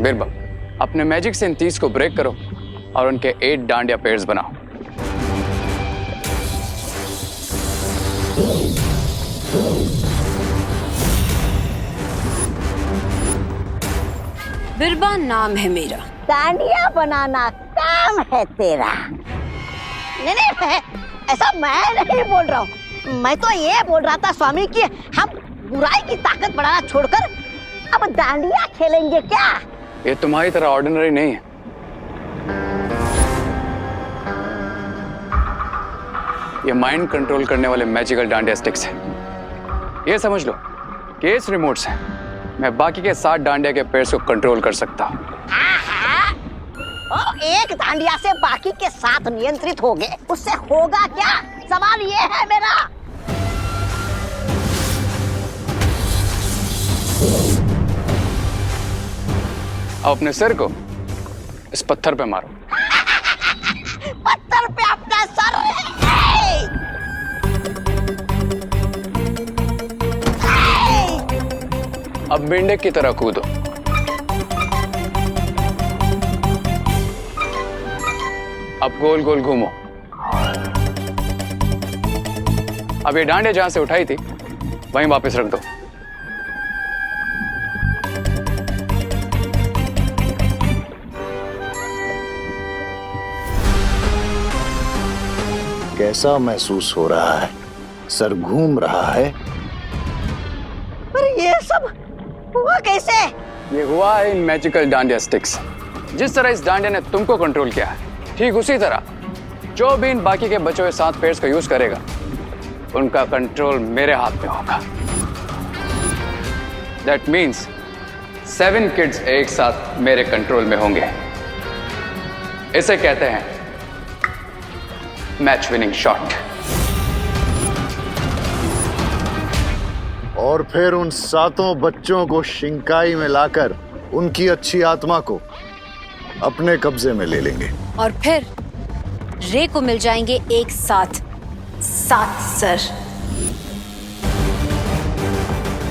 बिरबा, अपने मैजिक से इन 30 को ब्रेक करो और उनके 8 डांडिया पेयर्स बनाओ। बिरबा नाम है मेरा। डांडिया बनाना काम है तेरा। नहीं नहीं, ऐसा मैं नहीं बोल रहा हूँ। मैं तो ये बोल रहा था स्वामी कि हम बुराई की ताकत बढ़ाना छोड़कर अब डांडिया खेलेंगे क्या? ये तुम्हारी तरह ऑर्डिनरी नहीं है। ये माइंड कंट्रोल करने वाले मैजिकल डांडिया स्टिक्स है। ये समझ लो कि इस रिमोट से मैं बाकी के 7 डांडिया के पेयर्स को कंट्रोल कर सकता हूँ। एक डांडिया से बाकी के 7 नियंत्रित हो गए, उससे होगा क्या? सवाल ये है मेरा। अब अपने सिर को इस पत्थर पे मारो। पत्थर पे अपना सर। अब मेंढक की तरह कूदो। अब गोल गोल घूमो। अब ये डांडे जहां से उठाई थी वहीं वापस रख दो। कैसा महसूस हो रहा है? सर घूम रहा है? पर ये सब हुआ कैसे? ये हुआ है इन मैजिकल डांडिया स्टिक्स। जिस तरह इस डांडिया ने तुमको कंट्रोल किया है, ठीक उसी तरह जो भी इन बाकी के बचे हुए 7 पेयर्स का यूज करेगा, उनका कंट्रोल मेरे हाथ में होगा। दैट मीन्स 7 किड्स एक साथ मेरे कंट्रोल में होंगे। इसे कहते हैं मैच विनिंग शॉट। और फिर उन 7 बच्चों को शिंकाई में लाकर उनकी अच्छी आत्मा को अपने कब्जे में ले लेंगे। और फिर रे को मिल जाएंगे एक साथ 7 सर।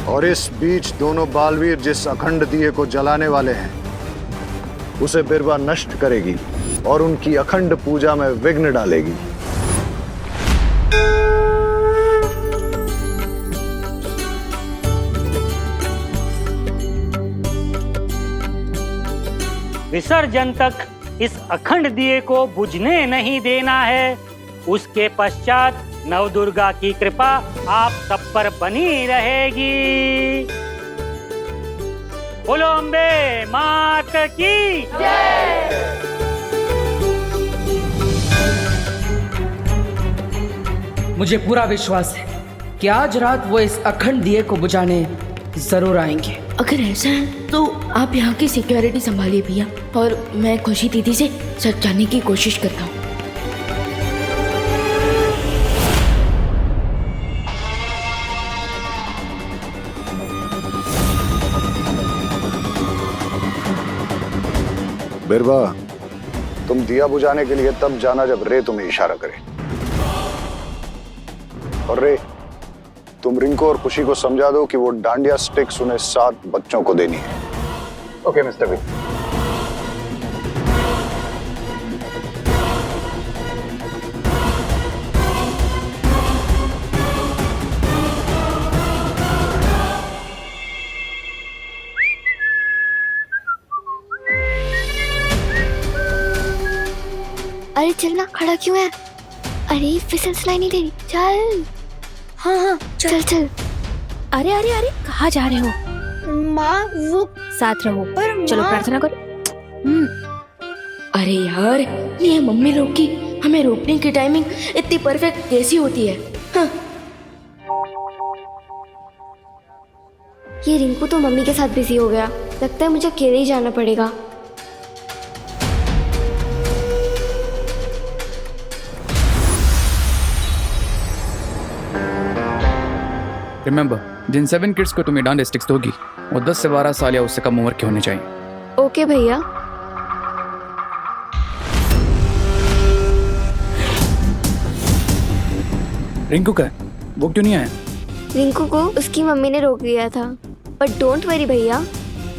और इस बीच दोनों बालवीर जिस अखंड दिए को जलाने वाले हैं, उसे बिरबा नष्ट करेगी और उनकी अखंड पूजा में विघ्न डालेगी। विसर्जन तक इस अखंड दिए को बुझने नहीं देना है। उसके पश्चात नवदुर्गा की कृपा आप सब पर बनी रहेगी। बोलो अम्बे मात की जय। मुझे पूरा विश्वास है कि आज रात वो इस अखंड दिए को बुझाने जरूर आएंगे। अगर ऐसा है तो आप यहाँ की सिक्योरिटी संभालिए भैया, और मैं खुशी दीदी से सच जानने की कोशिश करता हूँ। बिरबा, तुम दिया बुझाने के लिए तब जाना जब रे तुम्हें इशारा करे। और रे, तुम रिंकू और खुशी को समझा दो कि वो डांडिया स्टिक्स उन्हें 7 बच्चों को देनी है। Okay mister B. अरे चलना, खड़ा क्यों है? अरे फिसल सिलाई नहीं दे रही, चल। हाँ हाँ चल चल। अरे अरे अरे कहाँ जा रहे हो? माँ वो साथ रहो। चलो प्रार्थना करो। अरे यार, ये मम्मी लोग की हमें रोकने की टाइमिंग इतनी परफेक्ट कैसी होती है? हाँ। ये रिंकू तो मम्मी के साथ बिजी हो गया, लगता है मुझे अकेले ही जाना पड़ेगा। रिमेंबर, जिन 7 किड्स को तुम्हें डांडिया स्टिक्स दोगी वो 10 से 12 साल या उससे कम उम्र के होने चाहिए। ओके भैया। रिंकू का वो क्यों नहीं आया? रिंकू को उसकी मम्मी ने रोक दिया था। बट डोंट वरी भैया,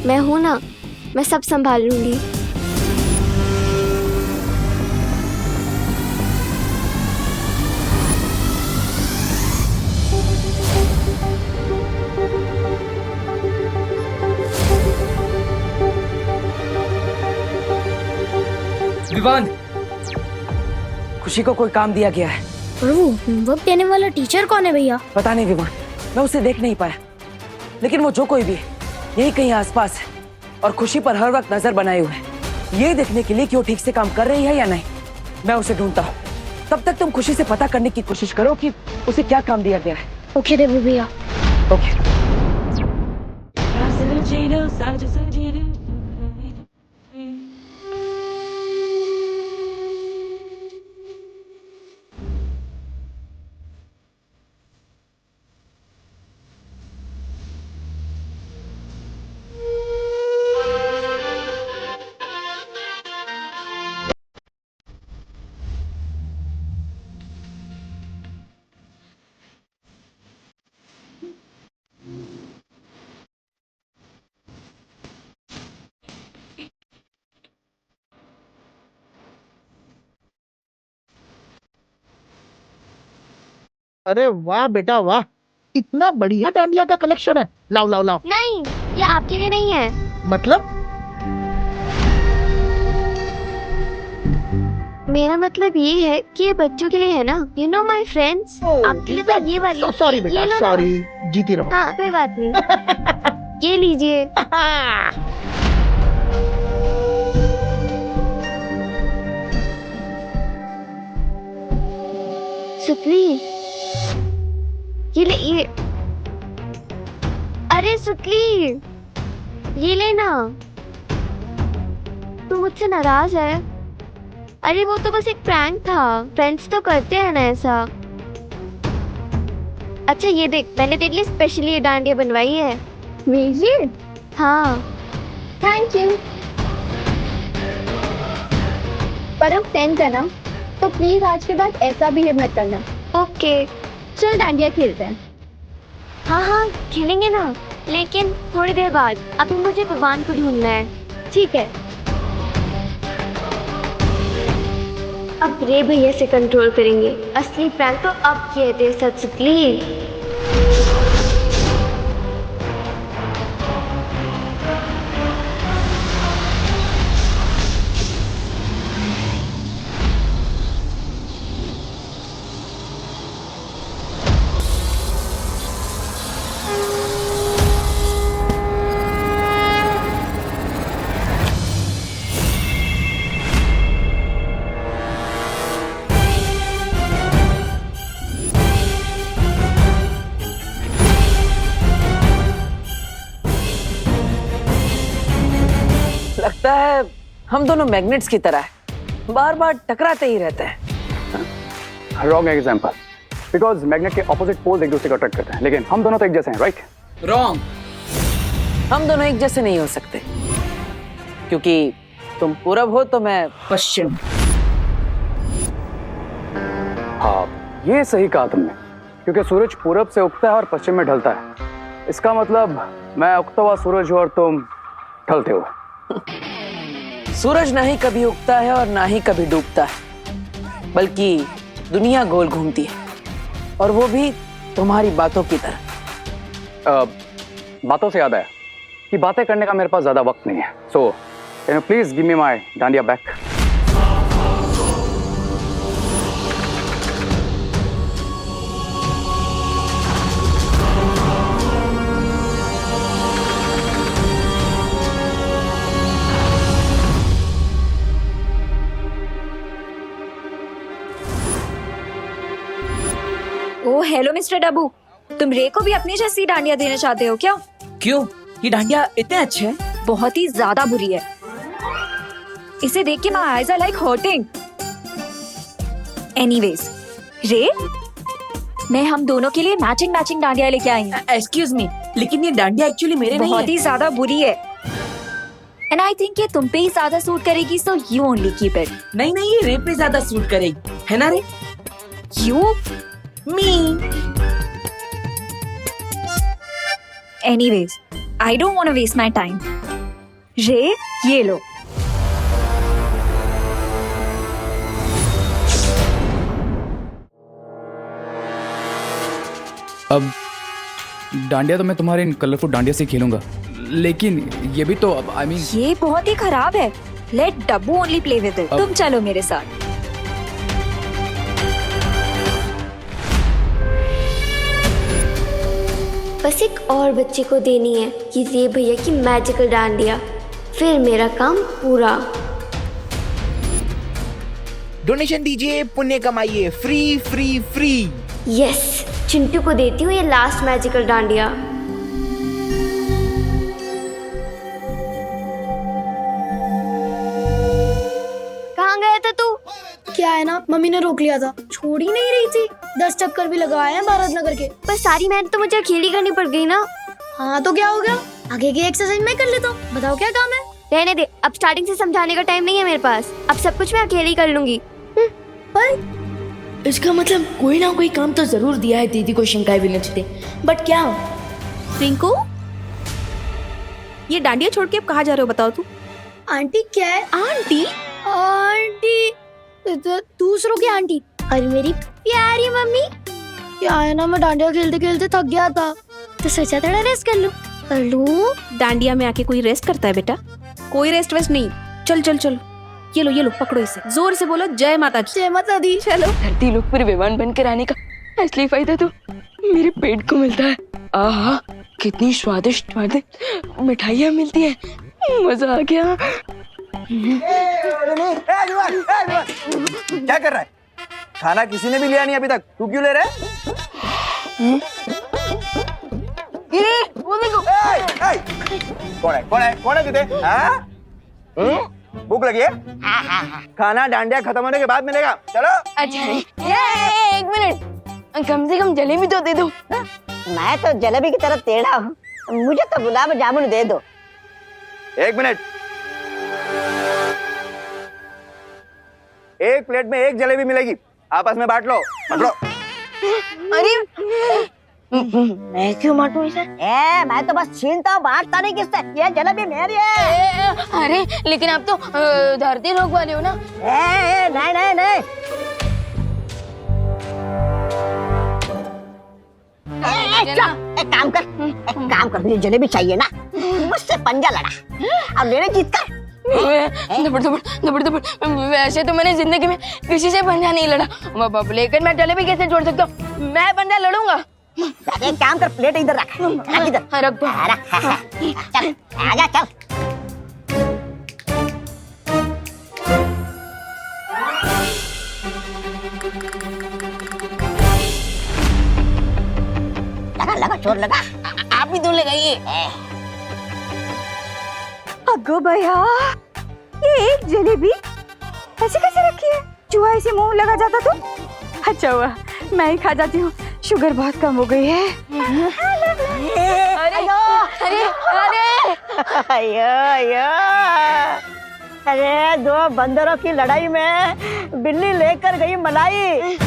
मैं हूं ना, मैं सब संभाल लूंगी। विवान, खुशी को कोई काम दिया गया है। और वो होमवर्क देने वाला टीचर कौन है भैया? पता नहीं विवान, मैं उसे देख नहीं पाया, लेकिन वो जो कोई भी है यही कहीं आसपास है और खुशी पर हर वक्त नजर बनाए हुए है, ये देखने के लिए कि वो ठीक से काम कर रही है या नहीं। मैं उसे ढूंढता हूँ, तब तक तुम खुशी से पता करने की कोशिश करो कि उसे क्या काम दिया गया है। ओके देवी भैया। ओके। अरे वाह बेटा वाह, इतना बढ़िया डांडिया का कलेक्शन है। लाओ लाओ लाओ। नहीं, ये आपके लिए नहीं है। मतलब? मेरा मतलब ये है कि ये बच्चों के लिए है ना। यू नो माय फ्रेंड्स, आपके लिए तो ये वाली। सॉरी ये बेटा, लो ना। सॉरी। जीती रहो। हाँ कोई बात नहीं। ये लीजिए। सुतली, ये ले ये। अरे सुतली, ये लेना। तू मुझसे नाराज है? अरे वो तो बस एक प्रैंक था, फ्रेंड्स तो करते हैं ना ऐसा। अच्छा ये देख, मैंने तेरे लिए स्पेशली ये डांडिया बनवाई है। रियली? हाँ। Thank you. पर हम 10th है ना, तो प्लीज आज के बाद ऐसा बिहेव मत करना। ओके, चल डांडिया खेलते हैं। हाँ हाँ खेलेंगे ना, लेकिन थोड़ी देर बाद। अभी मुझे भगवान को ढूंढना है। ठीक है। अब रे भैया से कंट्रोल करेंगे। असली प्रैंक तो अब किए थे सचली। लगता है हम दोनों मैग्नेट्स की तरह है, बार बार टकराते ही रहते हैं। रॉन्ग एग्जाम्पल, बिकॉज मैग्नेट के ऑपोजिट पोल्स एक दूसरे को अट्रैक्ट करते हैं, लेकिन हम दोनों तो एक जैसे हैं, राइट? रॉन्ग, हम दोनों एक जैसे नहीं हो सकते, क्योंकि तुम पूरब हो तो मैं पश्चिम। हाँ, ये सही कहा तुमने, क्योंकि सूरज पूरब से उगता है और पश्चिम में ढलता है। इसका मतलब मैं उगता हुआ सूरज हूँ और तुम ढलते हो। सूरज ना ही कभी उगता है और ना ही कभी डूबता है, बल्कि दुनिया गोल घूमती है, और वो भी तुम्हारी बातों की तरह। बातों से याद आया कि बातें करने का मेरे पास ज्यादा वक्त नहीं है, so can you please give me my dandiya back? Oh hello mister Dabbu, तुम रे को भी अपनी जैसी डांडिया देना चाहते हो क्या? क्यों? ये डांडिया इतने अच्छे हैं? बहुत ही ज्यादा बुरी है। इसे देख के my eyes are like hurting. Anyways, रे, मैं हम दोनों के लिए मैचिंग डांडिया लेके आई हूँ। एक्सक्यूज मी, लेकिन ये डांडिया एक्चुअली मेरे नहीं बहुत है। ही ज्यादा बुरी है, एंड आई थिंक ये तुम पे ही ज्यादा सूट करेगी, so you only keep it. नहीं नहीं, ये रे पे ज्यादा सूट करेगी, है ना रे? You me. Anyways, I don't want to waste my time. रे, ये लो। अब डांडिया तो मैं तुम्हारे इन कलरफुल डांडिया से खेलूंगा, लेकिन ये भी तो अब आई मीन ये बहुत ही खराब है। Let Dabbu only play with it. तुम चलो मेरे साथ। बस एक और बच्चे को देनी है ये भैया की मैजिकल डांडिया, फिर मेरा काम पूरा। डोनेशन दीजिए, पुण्य कमाइए, free free free. Yes, Chintu को देती हूँ ये लास्ट मैजिकल डांडिया। कहाँ गया था तू? क्या है ना, मम्मी ने रोक लिया था, छोड़ ही नहीं रही थी। 10 चक्कर भी लगाए हैं भारत नगर के। पर सारी मेहनत तो मुझे अकेली करनी पड़ गई ना। हाँ तो क्या हो गया, आगे की एक्सरसाइज मैं कर लेता हूँ। बताओ क्या काम है? रहने दे, अब स्टार्टिंग से समझाने का टाइम नहीं है मेरे पास। अब सब कुछ मैं अकेली कर लूंगी। पर इसका मतलब कोई ना कोई काम तो जरूर दिया है दीदी को शंकाई विनचते, बट क्या? रिंकू, ये डांडिया छोड़ के अब कहाँ जा रहे हो बताओ तू? आंटी क्या है? आंटी? आंटी दूसरों की आंटी। और मेरी प्यारी मम्मी। क्या है ना, मैं डांडिया खेलते खेलते थक गया था तो सोचा थोड़ा रेस्ट कर लूं। कर लूं? डांडिया में आके कोई रेस्ट करता है बेटा? कोई रेस्ट वेस्ट नहीं। चल चल चलो, ये लो पकड़ो इसे। जोर से बोलो जय माता की। जय माता दी। चलो। धरती लोग पर विमान बनकर आने का असली फायदा तो मेरे पेट को मिलता है। आहा, कितनी स्वादिष्ट स्वादिष्ट मिठाइयाँ मिलती है, मजा आ गया। क्या कर रहा है? खाना किसी ने भी लिया नहीं अभी तक, तू क्यों ले रहा है? कौन है तुझे? भूख लगी है? खाना डांडिया खत्म होने के बाद मिलेगा, चलो। अच्छा, एक मिनट, कम से कम जलेबी तो दे दो। मैं तो जलेबी की तरह टेढ़ा हूँ, मुझे तो गुलाब जामुन दे दो। एक मिनट, एक प्लेट में एक जलेबी मिलेगी, आपस में बांट लो। अरे मैं क्यों बांटूं इसे? मैं तो बस छीनता हूँ, बांटता नहीं किससे। ये जलेबी मेरी है। अरे लेकिन आप तो धरती लोग वाले हो ना। नहीं। एक काम कर, मुझे जलेबी चाहिए ना, मुझसे पंजा लड़ा अब मेरे जीत कर। दबड़ वैसे तो मैंने जिंदगी में किसी से पंजा नहीं लड़ा, लेकिन मैं जलेबी कैसे छोड़ सकता हूँ? मैं पंजा लड़ूंगा। एक काम कर, प्लेट इधर रख। इधर रख दो। चल आजा, चल। लगा चोर लगा। आप भी दो लगाइए। अगो भैया, ये एक जलेबी ऐसे कैसे रखी है? चूहा इसे मुंह लगा जाता तो? अच्छा हुआ मैं ही खा जाती हूँ, शुगर बहुत कम हो गई है। अरे अरे दो बंदरों की लड़ाई में बिल्ली लेकर गई मलाई।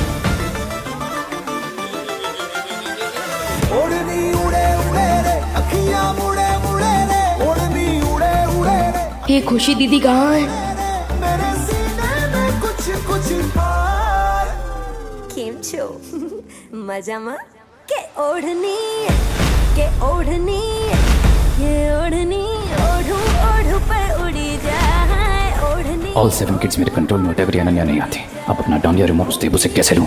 ये खुशी दीदी कहाँ है? કેમ છો? મજામાં? કે ઓઢની ये ओढ़नी ओढ़ू पर उड़ी जाए ओढ़नी। ऑल 7 किड्स मेरे कंट्रोल में, whatever अनन्या नहीं आती। अब अपना डांडिया रिमोट देव उसे कैसे लूं?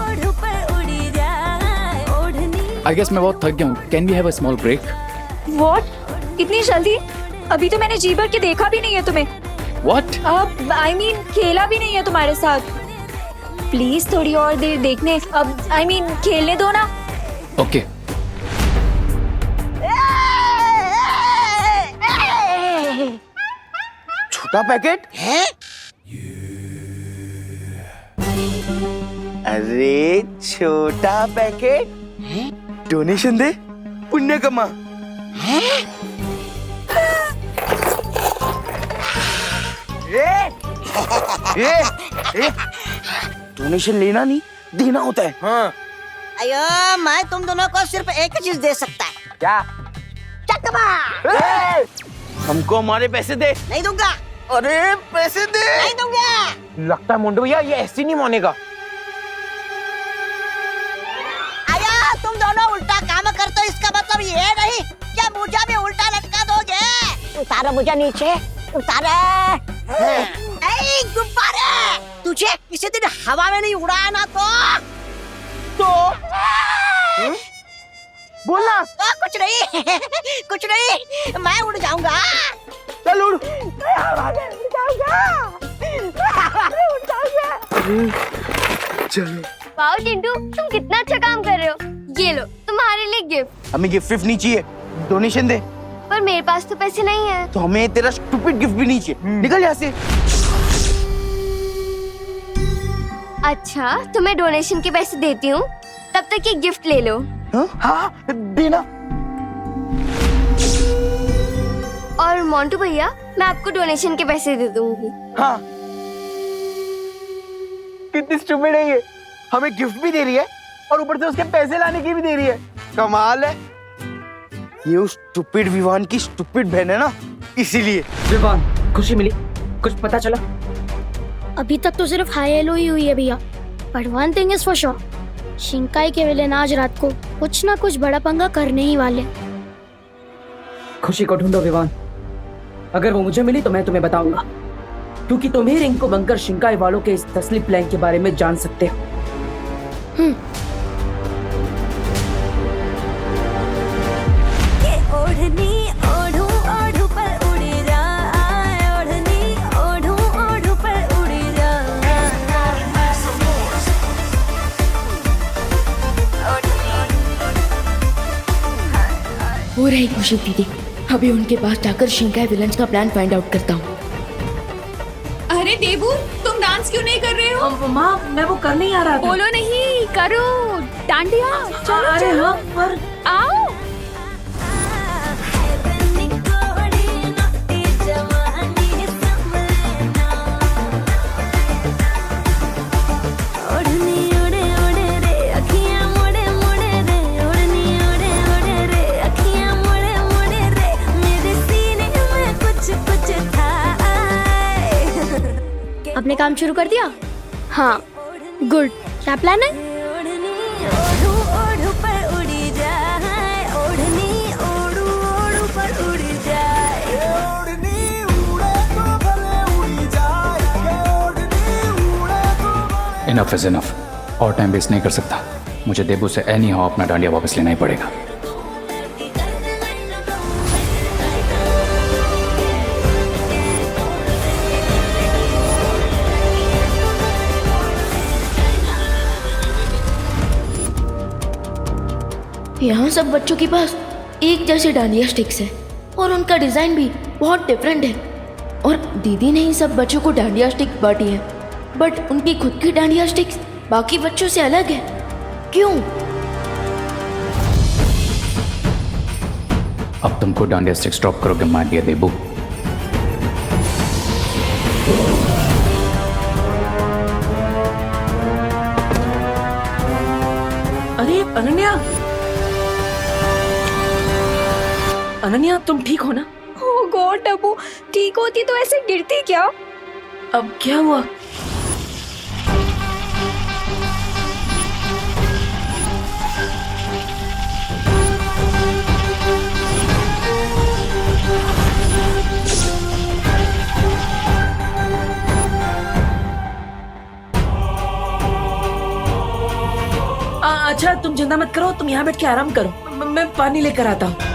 ओढ़ू पर उड़ी जाए ओढ़नी। आई गेस मैं बहुत थक गया हूँ। Can we have a small break? What? इतनी जल्दी? अभी तो मैंने जी भर के देखा भी नहीं है तुम्हें। व्हाट? अब आई मीन खेला भी नहीं है तुम्हारे साथ। प्लीज थोड़ी और देर देखने, अब आई मीन खेलने दो ना। ओके। छोटा पैकेट है? अरे छोटा पैकेट, डोनेशन दे, पुण्य कमा। डोनेशन लेना नहीं, देना होता है। हाँ। अयो, मैं तुम दोनों को सिर्फ एक चीज दे सकता है। क्या? चक कमा। हमको हमारे पैसे दे। नहीं दूंगा। अरे पैसे दे। नहीं दूंगा। लगता है मोंटू भैया ये ऐसे नहीं मानेगा। आया तुम दोनों उल्टा काम करते हो, इसका मतलब ये नहीं क्या मुझे भी उल्टा लटका दोगे। उतारो मुझे नीचे, उतारो। गुब्बारे, तुझे किसी दिन हवा में नहीं उड़ाया ना तो बोलना। कुछ नहीं कुछ नहीं, मैं उड़ जाऊंगा। चल उड़। चलो। वाओ चिंटू, तुम कितना अच्छा काम कर रहे हो। ये लो तुम्हारे लिए गिफ्ट। हमें गिफ्ट नहीं चाहिए, डोनेशन दे। पर मेरे पास तो पैसे नहीं है। तो हमें तेरा स्टूपिड गिफ्ट भी नहीं चाहिए। निकल यहाँ से। अच्छा तो मैं डोनेशन के पैसे देती हूँ, तब तक ये गिफ्ट ले लो। हाँ देना। और मोंटू भैया मैं आपको डोनेशन के पैसे दे दूंगी। हाँ कितनी स्टूपिड है ये, हमें गिफ्ट भी दे रही है और ऊपर से उसके पैसे लाने की भी दे रही है। कमाल है। ये उस स्टूपिड विवान की स्टूपिड बहन है ना, इसीलिए। विवान, खुशी मिली? कुछ पता चला? अभी तक तो सिर्फ हाई हेलो ही हुई है भैया, but one thing is for sure, शिंकाई के विलेन आज रात को कुछ ना कुछ बड़ा पंगा करने ही वाले। खुशी को ढूंढो विवान, अगर वो मुझे मिली तो मैं तुम्हें बताऊंगा, क्योंकि तुम ही रिंग को बनकर शिंकाई वालों के इस तसली प्लान के बारे में जान सकते हो। हो रही खुशी दीदी, अभी उनके पास जाकर शिंकाई विलन्स का प्लान फाइंड आउट करता हूँ। अरे देबू, तुम डांस क्यों नहीं कर रहे हो? माँ मैं वो कर नहीं आ रहा था। बोलो नहीं, करो डांडिया। चलो अरे चलो। हाँ पर आओ। अपने काम शुरू कर दिया? हाँ गुड। क्या प्लान है? इनफ इज इनफ, और टाइम वेस्ट नहीं कर सकता। मुझे देबू से एनी हाउ अपना डांडिया वापस लेना ही पड़ेगा। यहाँ सब बच्चों के पास एक जैसे डांडिया स्टिक्स है और उनका डिजाइन भी बहुत डिफरेंट है। और दीदी ने ही सब बच्चों को डांडिया स्टिक बांटी है, बट उनकी खुद की डांडिया स्टिक्स बाकी बच्चों से अलग है। क्यों? अब तुमको डांडिया स्टिक्स ड्रॉप करोगे मार दिया देबू। अरे अनन्या, अनन्या तुम ठीक हो ना? ओह गॉड डब्बू, ठीक होती तो ऐसे गिरती क्या? अब क्या हुआ? अच्छा तुम चिंता मत करो, तुम यहाँ बैठ के आराम करो, मैं पानी लेकर आता हूँ।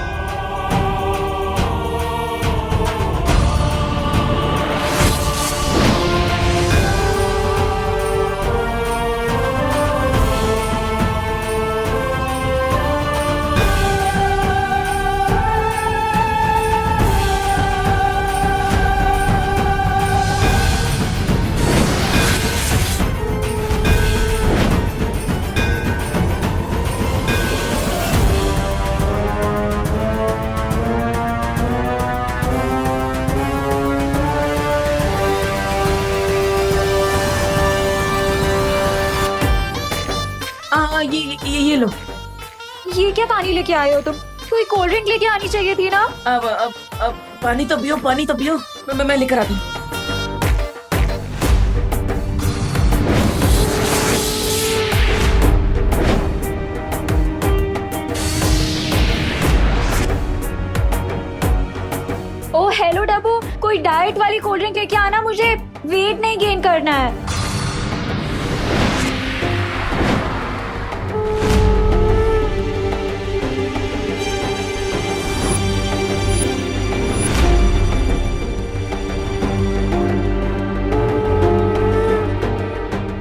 ये लो। ये क्या पानी लेके आए हो तुम? कोई कोल्ड ड्रिंक लेके आनी चाहिए थी ना। अब पानी तो पियो, पानी तो पियो। मैं लेकर आती हूँ। ओ हेलो डब्बू, कोई डाइट वाली कोल्ड ड्रिंक लेके आना, मुझे वेट नहीं गेन करना है।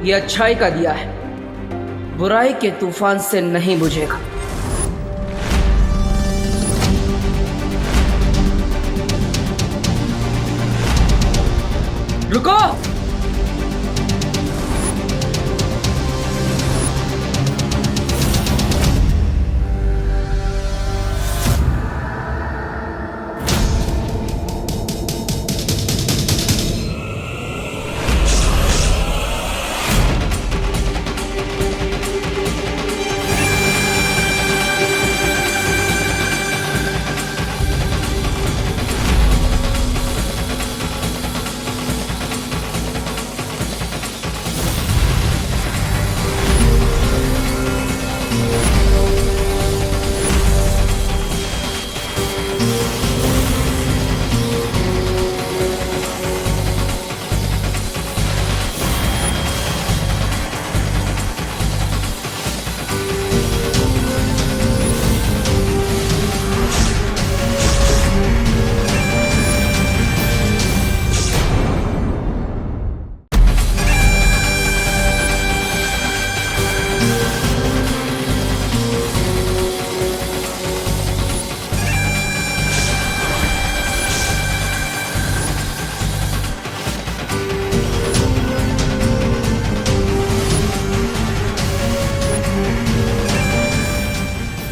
ये अच्छाई का दिया है, बुराई के तूफान से नहीं बुझेगा। रुको!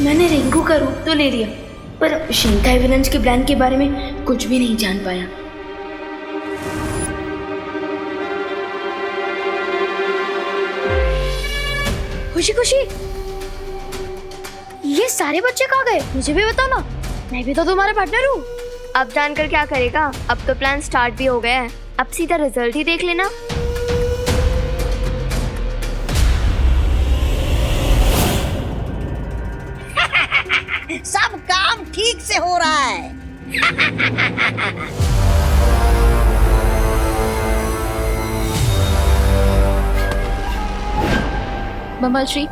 मैंने रिंकू का रूप तो ले लिया, पर शिंकाई विलन्स के प्लान के बारे में कुछ भी नहीं जान पाया। खुशी खुशी, ये सारे बच्चे कहाँ गए? मुझे भी बताओ ना, मैं भी तो तुम्हारा पार्टनर हूँ। अब जानकर क्या करेगा, अब तो प्लान स्टार्ट भी हो गया है, अब सीधा रिजल्ट ही देख लेना। सब काम ठीक से हो रहा है। बमल श्री,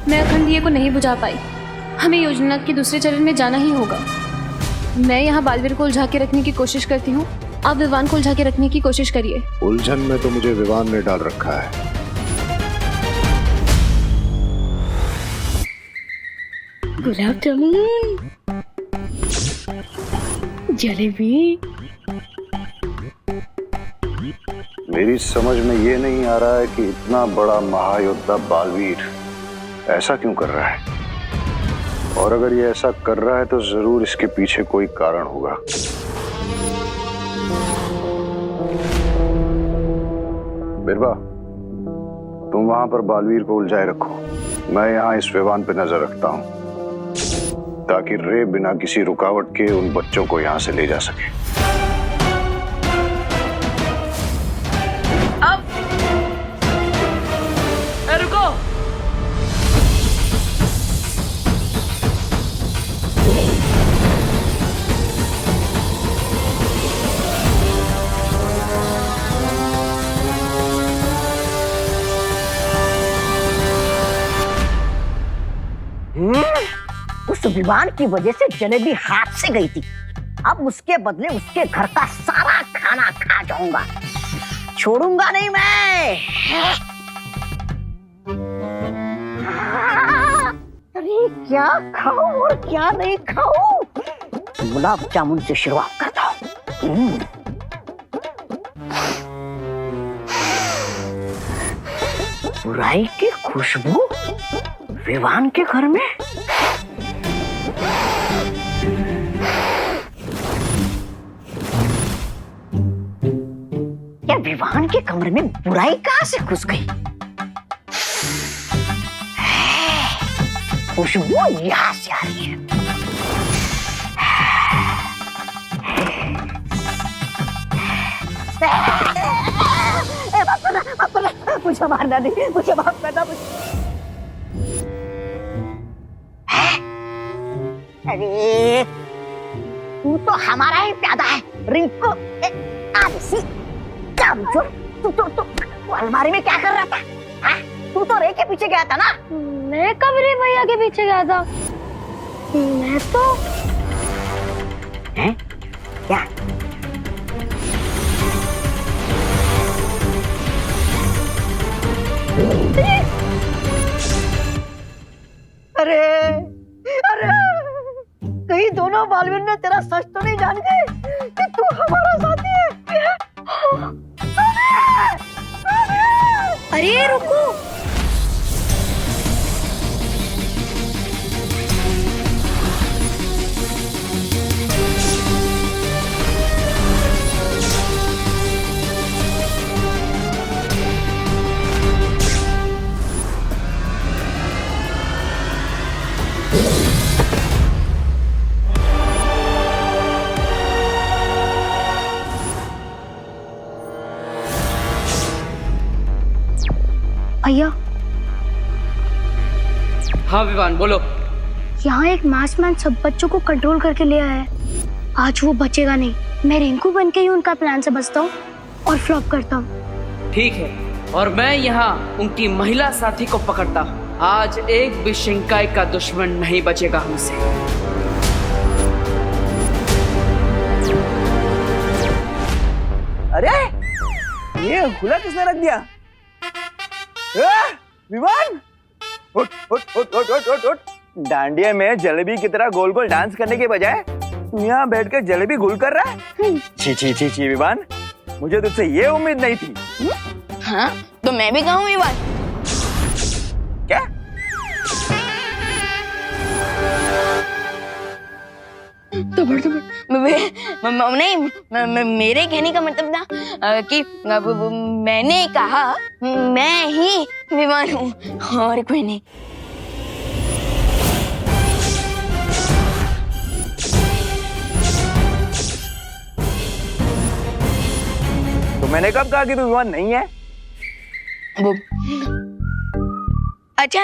मैं अखंड दिए को नहीं बुझा पाई। हमें योजना के दूसरे चरण में जाना ही होगा। मैं यहाँ बालवीर को उलझा के रखने की कोशिश करती हूँ, आप विवान को उलझा के रखने की कोशिश करिए। उलझन में तो मुझे विवान ने डाल रखा है। गुलाब जामुन, जलेबी। मेरी समझ में ये नहीं आ रहा है कि इतना बड़ा महायोद्धा बालवीर ऐसा क्यों कर रहा है, और अगर ये ऐसा कर रहा है तो जरूर इसके पीछे कोई कारण होगा। बिरबा, तुम वहां पर बालवीर को उलझाए रखो, मैं यहाँ इस विवान पे नजर रखता हूँ, ताकि रे बिना किसी रुकावट के उन बच्चों को यहाँ से ले जा सके। अब रुको! उस विवान की वजह से जलेबी हाथ से गई थी, अब उसके बदले उसके घर का सारा खाना खा जाऊंगा, छोड़ूंगा नहीं मैं। अरे क्या खाऊं और क्या नहीं खाऊं, गुलाब जामुन से शुरुआत करता हूँ। बुराई की खुशबू विवान के घर में। क्या विवान के कमरे में बुराई कहां से घुस गई? खुशबू यहां से आ रही है। मुझे मारना नहीं, मुझे माफ करना। अरे तू तो हमारा ही प्यादा है रिंकू, आलसी कामचोर। तू अलमारी में क्या कर रहा था? हाँ? तू तो रे के पीछे गया था ना? मैं कब रे भैया के पीछे गया था? मैं तो हैं? क्या? अरे अरे कहीं दोनों बालवीर ने तेरा सच तो नहीं जान गए कि तू हमारा साथी है? अरे रुको, भैया हाँ विवान बोलो। यहाँ एक मास्कमैन सब बच्चों को कंट्रोल करके ले आया है। आज वो बचेगा नहीं। मैं रिंकू बन के ही उनका प्लान से बचता हूँ और फ्लॉप करता हूँ। ठीक है, और मैं यहाँ उनकी महिला साथी को पकड़ता हूँ। आज एक भी शिंकाई का दुश्मन नहीं बचेगा हमसे। अरे ये खुला किसने रख दिया? विवान उठ उठ उठ उठ उठ उठ उठ। डांडिया में जलेबी की तरह गोल गोल डांस करने के बजाय तू यहाँ बैठ कर जलेबी गुल कर रहा है? छी छी छी छी विवान, मुझे तुझसे ये उम्मीद नहीं थी। हाँ तो मैं भी कहूँ विवान। क्या? तो नहीं, मेरे कहने का मतलब था कि मैंने कहा मैं ही विवान हूँ और कोई नहीं। तो मैंने कब कहा कि तू विवान नहीं है? वो अच्छा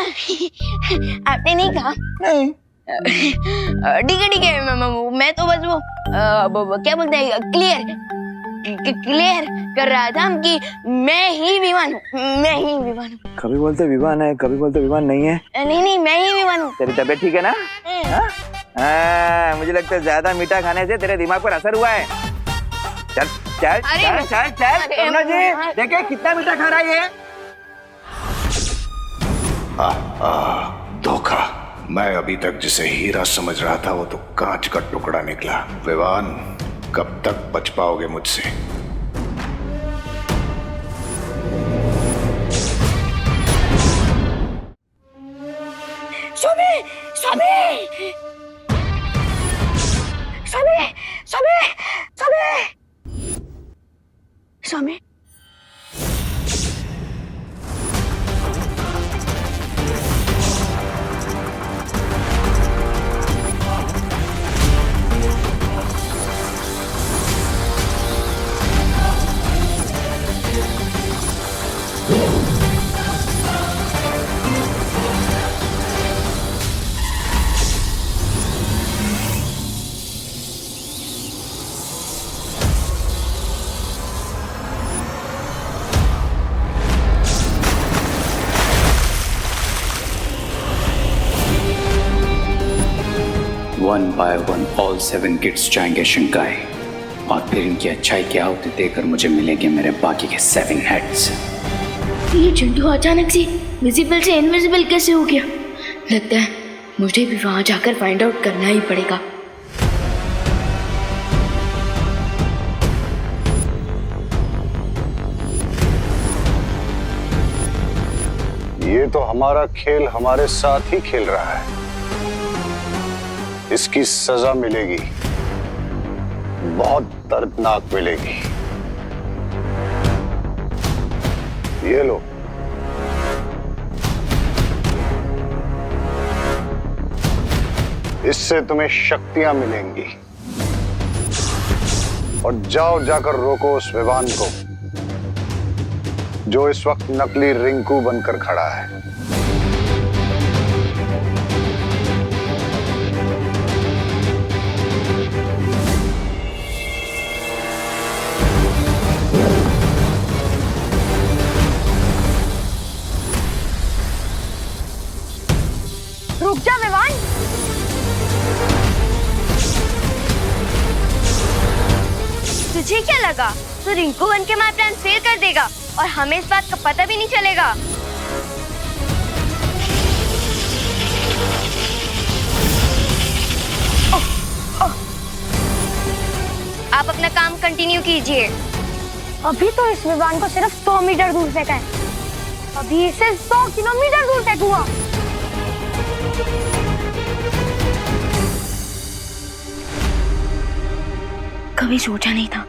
आपने नहीं कहा? नहीं। ठीक है मैं तो बस वो क्या बोलते हैं क्लियर कर रहा था कि मैं ही विवान हूँ, मैं ही विवान हूँ। कभी बोलते विवान है, कभी बोलते विवान नहीं है। नहीं मैं ही विवान हूँ। तेरी तबीयत ठीक है ना? हाँ, मुझे लगता है ज्यादा मीठा खाने से तेरे दिमाग पर असर हुआ है। चल चल चल चल चल करुणा जी, देखे कितना मीठा खा रहा है ये। धोखा। मैं अभी तक जिसे हीरा समझ रहा था वो तो कांच का टुकड़ा निकला। विवान, कब तक बच पाओगे मुझसे? स्वामी स्वामी स्वामी स्वामी स्वामी स्वामी one by one all 7 kids जाएंगे शिंकाई, और फिर इनकी अच्छाई की आहुति देकर मुझे मिलेंगे मेरे बाकी के 7 हेड्स। ये चिंटू अचानक से विजिबल से इनविजिबल कैसे हो गया? लगता है मुझे भी वहां जाकर फाइंड आउट करना ही पड़ेगा। ये तो हमारा खेल हमारे साथ ही खेल रहा है। इसकी सजा मिलेगी, बहुत दर्दनाक मिलेगी। ये लो। इससे तुम्हें शक्तियां मिलेंगी, और जाओ जाकर रोको उस विवान को जो इस वक्त नकली रिंकू बनकर खड़ा है। रुक जा विवान। तुझे क्या लगा तो रिंकू बन के हमारा प्लान फेल कर देगा और हमें इस बात का पता भी नहीं चलेगा? आप अपना काम कंटिन्यू कीजिए। अभी तो इस विमान को सिर्फ 100 मीटर दूर फेंका है, अभी इसे 100 किलोमीटर दूर फेंकूंगा। कभी सोचा नहीं था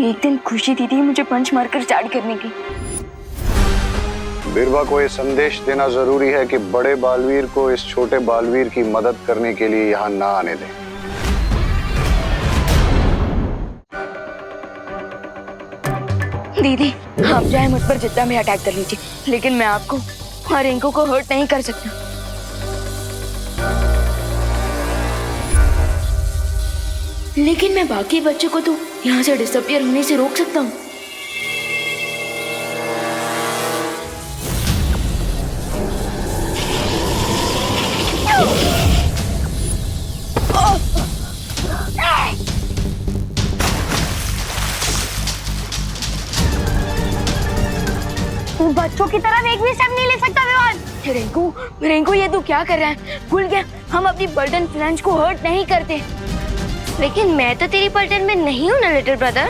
एक दिन खुशी दीदी मुझे पंच मारकर स्टार्ट करने की। बिरवा को ये संदेश देना जरूरी है कि बड़े बालवीर को इस छोटे बालवीर की मदद करने के लिए यहाँ ना आने दें। दीदी आप चाहे मुझ पर जितना भी अटैक कर लीजिए, लेकिन मैं आपको और रिंकू को हर्ट नहीं कर सकता। लेकिन मैं बाकी बच्चों को तो यहाँ से डिसअपियर होने से रोक सकता हूँ। बच्चों की तरह एक भी स्टेप नहीं ले सकता विवान। रिंकू ये तू क्या कर रहा है? भूल गया हम अपनी बर्टन फ्रेंड्स को हर्ट नहीं करते। लेकिन मैं तो तेरी पलटन में नहीं हूँ ना लिटिल ब्रदर।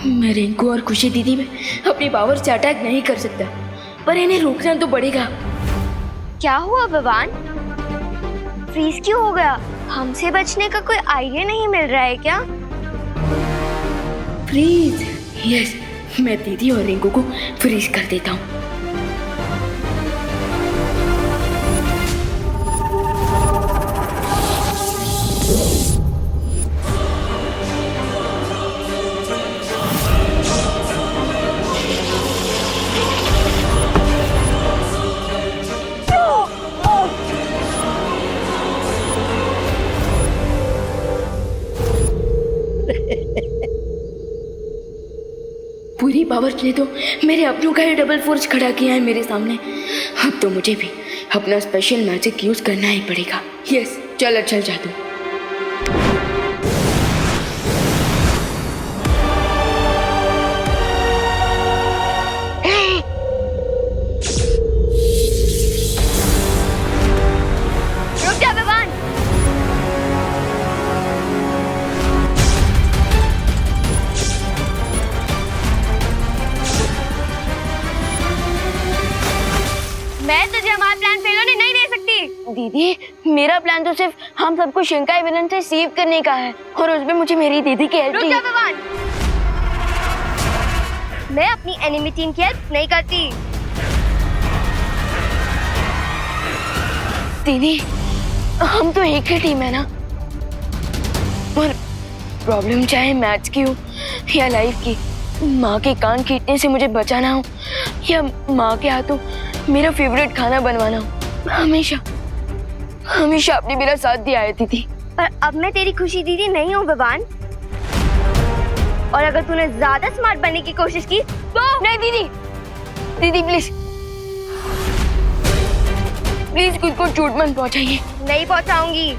मैं रिंकू और खुशी दीदी में अपनी पावर से अटैक नहीं कर सकता, पर इन्हें रोकना तो पड़ेगा। क्या हुआ विवान? फ्रीज क्यों हो गया? हमसे बचने का कोई आइडिया नहीं मिल रहा है क्या? फ्रीज? यस, मैं दीदी और रिंकू को फ्रीज कर देता हूँ। पूरी पावर ने तो मेरे अपनों का ही डबल फोर्स खड़ा किया है मेरे सामने। अब तो मुझे भी अपना स्पेशल मैजिक यूज करना ही पड़ेगा। यस, चल जादू। रुक जा विवान। मैं तुझे हमारा प्लान फेल होने नहीं दे सकती। दीदी मेरा प्लान तो सिर्फ हम सबको शिंकाई विलन से सेव करने का है, और उसमें मुझे मेरी दीदी की हेल्प चाहिए। रुक जा विवान। मैं अपनी एनिमी टीम की हेल्प नहीं करती। दीदी हम तो एक ही टीम है ना, और प्रॉब्लम चाहे मैथ्स की हो या लाइफ की, माँ के कान खींचने से मुझे बचाना हो या माँ के हाथों मेरा फेवरेट खाना बनवाना हो, हमेशा हमेशा आपने मेरा साथ दिया है दीदी। पर अब मैं तेरी खुशी दीदी नहीं हूँ विवान, और अगर तूने ज्यादा स्मार्ट बनने की कोशिश की तो नहीं दीदी, दीदी प्लीज प्लीज खुद को चोट मत पहुंचाइए। नहीं पहुंचाऊंगी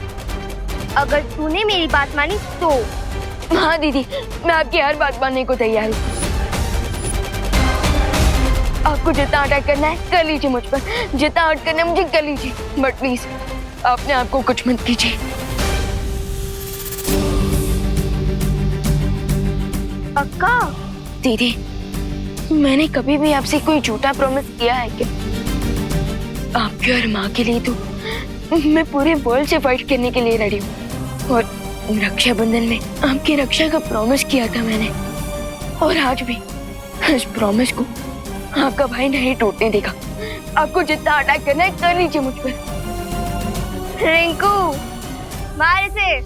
अगर तूने मेरी बात मानी तो। हाँ दीदी, मैं आपकी हर बात मानने को तैयार हूँ। आपको जितना अटैक करना है कर लीजिए मुझ पर, जितना हर्ट करना है मुझे कर लीजिए, बट प्लीज अपने आप को कुछ मत कीजिए। पक्का? दीदी मैंने कभी भी आपसे कोई झूठा प्रॉमिस किया है क्या? आपके और माँ के लिए तो मैं पूरे वर्ल्ड से फाइट करने के लिए रेडी हूँ, और रक्षाबंधन में आपकी रक्षा का प्रॉमिस किया था मैंने, और आज भी इस प्रॉमिस को आपका भाई नहीं टूटने देगा। आपको जितना अटैक करना है कर लीजिए मुझ पर। रिंकू मार इसे।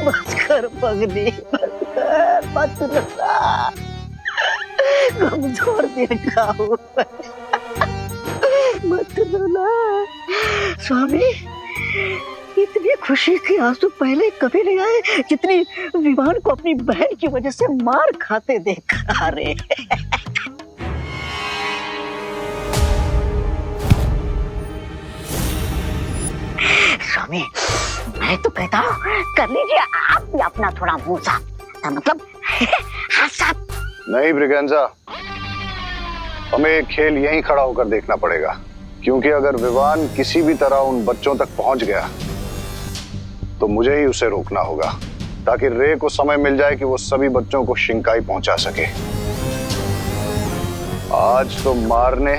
बस कर पगली, मत रुला, कमजोर दिल का हूँ, मत रुला। स्वामी, इतनी खुशी के आंसू पहले कभी नहीं आए जितनी विवान को अपनी बहन की वजह से मार खाते देखा रे। स्वामी, मैं तो कहता हूँ कर लीजिए आप भी अपना थोड़ा मुंह साफ, मतलब हाथ साफ। नहीं ब्रिगेंजा, हमें एक खेल यहीं खड़ा होकर देखना पड़ेगा, क्योंकि अगर विवान किसी भी तरह उन बच्चों तक पहुंच गया तो मुझे ही उसे रोकना होगा, ताकि रे को समय मिल जाए कि वो सभी बच्चों को शिंकाई पहुंचा सके। आज तो मारने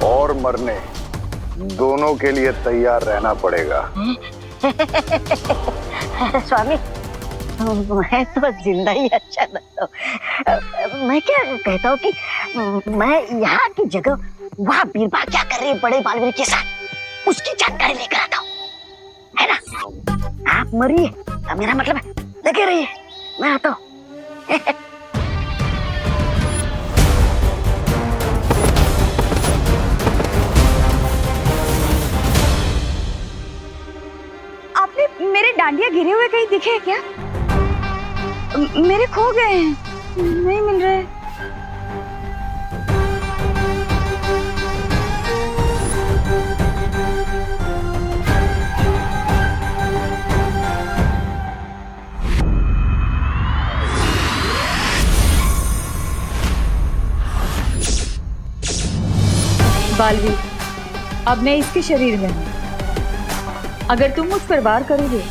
और मरने दोनों के लिए तैयार रहना पड़ेगा। स्वामी, मैं तो जिंदा ही अच्छा लगता हूँ। मैं क्या कहता हूँ कि मैं यहाँ की जगह वहाँ बीरबल क्या कर रही है बड़े बालवीर के साथ, उसकी जानकारी लेकर आता हूँ, है ना? आप मरिए, मेरा मतलब है लगे रहिए, मैं आता हूँ। आपने मेरे डांडिया गिरे हुए कहीं दिखे क्या? मेरे खो गए हैं, नहीं मिल रहे। बालवीर, अब मैं इसके शरीर में हूँ। अगर तुम मुझ पर वार करोगे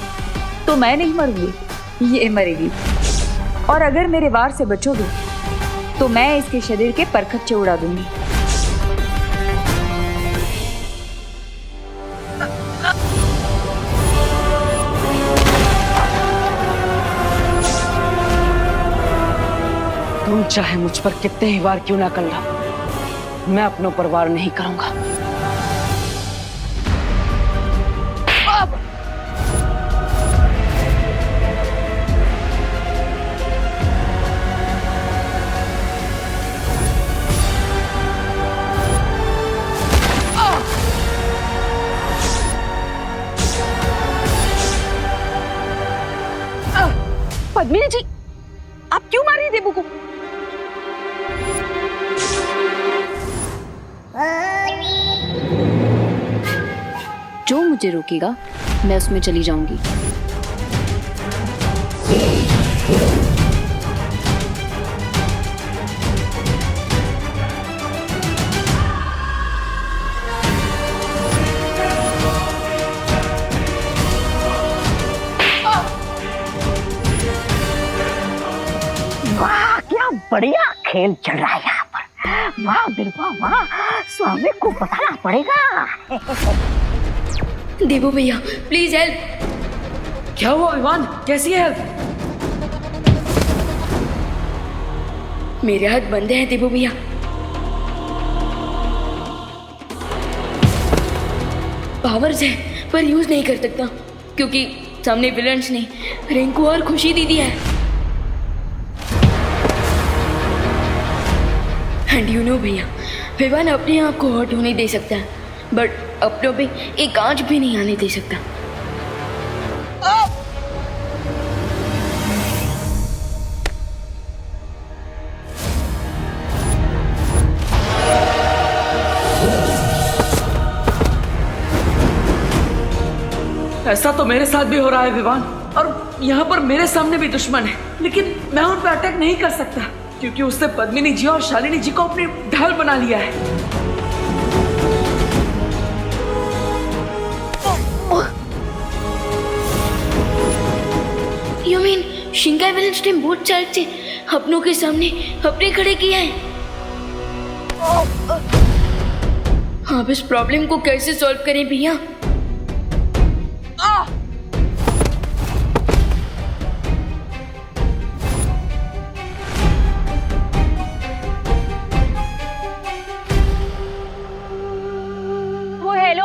तो मैं नहीं मरूंगी, ये मरेगी। और अगर मेरे वार से बचोगे तो मैं इसके शरीर के परखच्चे उड़ा दूंगी। तुम चाहे मुझ पर कितने ही वार क्यों ना करना, मैं अपनों पर वार नहीं करूंगा। पद्मिनी जी, आप क्यों मार रही है देबू को? जो मुझे रोकेगा मैं उसमें चली जाऊंगी। वाह, क्या बढ़िया खेल चल रहा है यहाँ पर। वाह बिरबा वाह, स्वामी को बताना पड़ेगा। देबू भैया प्लीज हेल्प। क्या हुआ विवान, कैसी है हेल्प? मेरे हाथ बंधे हैं देबू भैया। पावर्स है पर यूज नहीं कर सकता क्योंकि सामने विलन्स ने रिंकू और खुशी दीदी है। एंड यू नो भैया, विवान अपने आप को हर्ट होने दे सकता है बट अपनों पे एक आंच भी नहीं आने दे सकता। ऐसा तो मेरे साथ भी हो रहा है विवान, और यहाँ पर मेरे सामने भी दुश्मन है, लेकिन मैं उन पर अटैक नहीं कर सकता क्योंकि उसने पद्मिनी जी और शालिनी जी को अपनी ढाल बना लिया है। यू मीन शिंकाई विलन्स ने बोथ साइड से अपनों के सामने अपने खड़े किया है। आप इस प्रॉब्लम को कैसे सॉल्व करें भैया?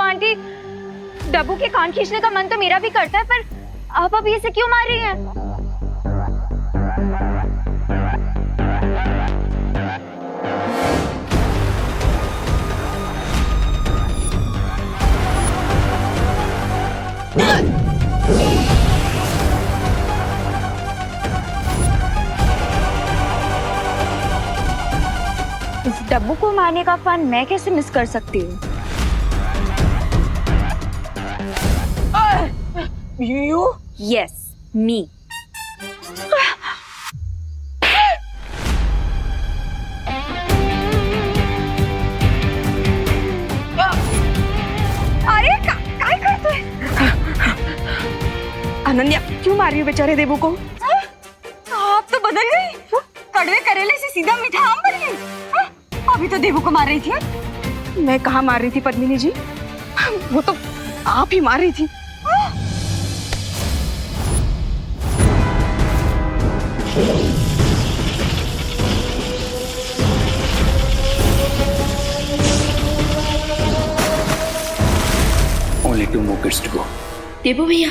आंटी, डब्बू के कान खींचने का मन तो मेरा भी करता है, पर आप अभी इसे क्यों मार रही हैं? इस डब्बू को मारने का फन मैं कैसे मिस कर सकती हूँ? You? यस, मी। अरे काय करतोय? अनन्या क्यों मार रही हो बेचारे देवू को? आप तो बदल गई, कड़वे करेले से सीधा मीठा आम बन गई। अभी तो देवू को मार रही थी। मैं कहाँ मार रही थी पद्मिनी जी, वो तो आप ही मार रही थी। Only 2 more kids to go. देवू भैया,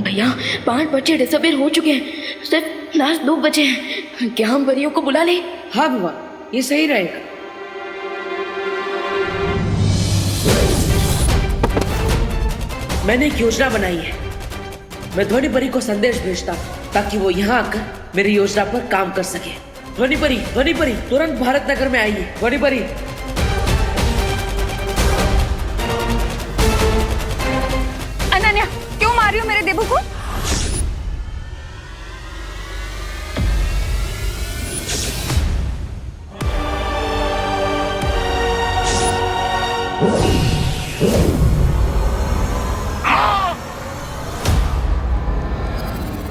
भैया 5 बच्चे डिसअपीयर हो चुके हैं, सिर्फ लास्ट 2 बचे हैं। क्या हम परियों को बुला ले? हाँ बुआ, ये सही रहेगा। मैंने एक योजना बनाई है। मैं ध्वनि परी को संदेश भेजता हूँ ताकि वो यहाँ आकर मेरी योजना पर काम कर सके। ध्वनि परी तुरंत भारत नगर में आइए। ध्वनि परी। अनन्या क्यों मार रही हो मेरे देवू को?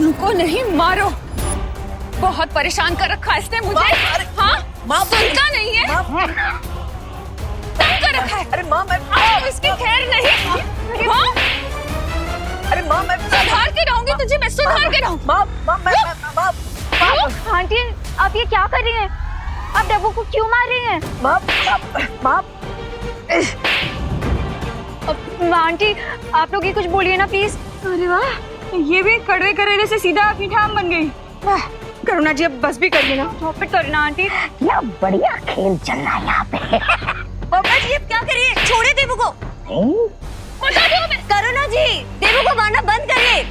रुको नहीं, मारो। बहुत परेशान कर रखा है इसने मुझे। हाँ, सुनता नहीं है, तंग कर रखा है। अरे माँ, मैं इसकी खैर नहीं। हाँ? अरे माँ, मैं सुधार के रहूंगी तुझे, मैं सुधार के रहूँ। आंटी, आप ये क्या कर रही हैं? आप डब्बू को क्यों मार रही हैं? आंटी, आप लोग ये कुछ बोलिए ना प्लीज। अरे वाह, ये भी कड़वे करेले से सीधा मीठा आम बन गई। करुणा जी अब बस भी करिए ना। Stop it Karuna aunty. क्या बढ़िया खेल चल रहा है यहाँ पे। पापा जी अब क्या करिए? छोड़े देवू को। बता दो हमें। करुणा जी, देवू को मारना बंद करिए।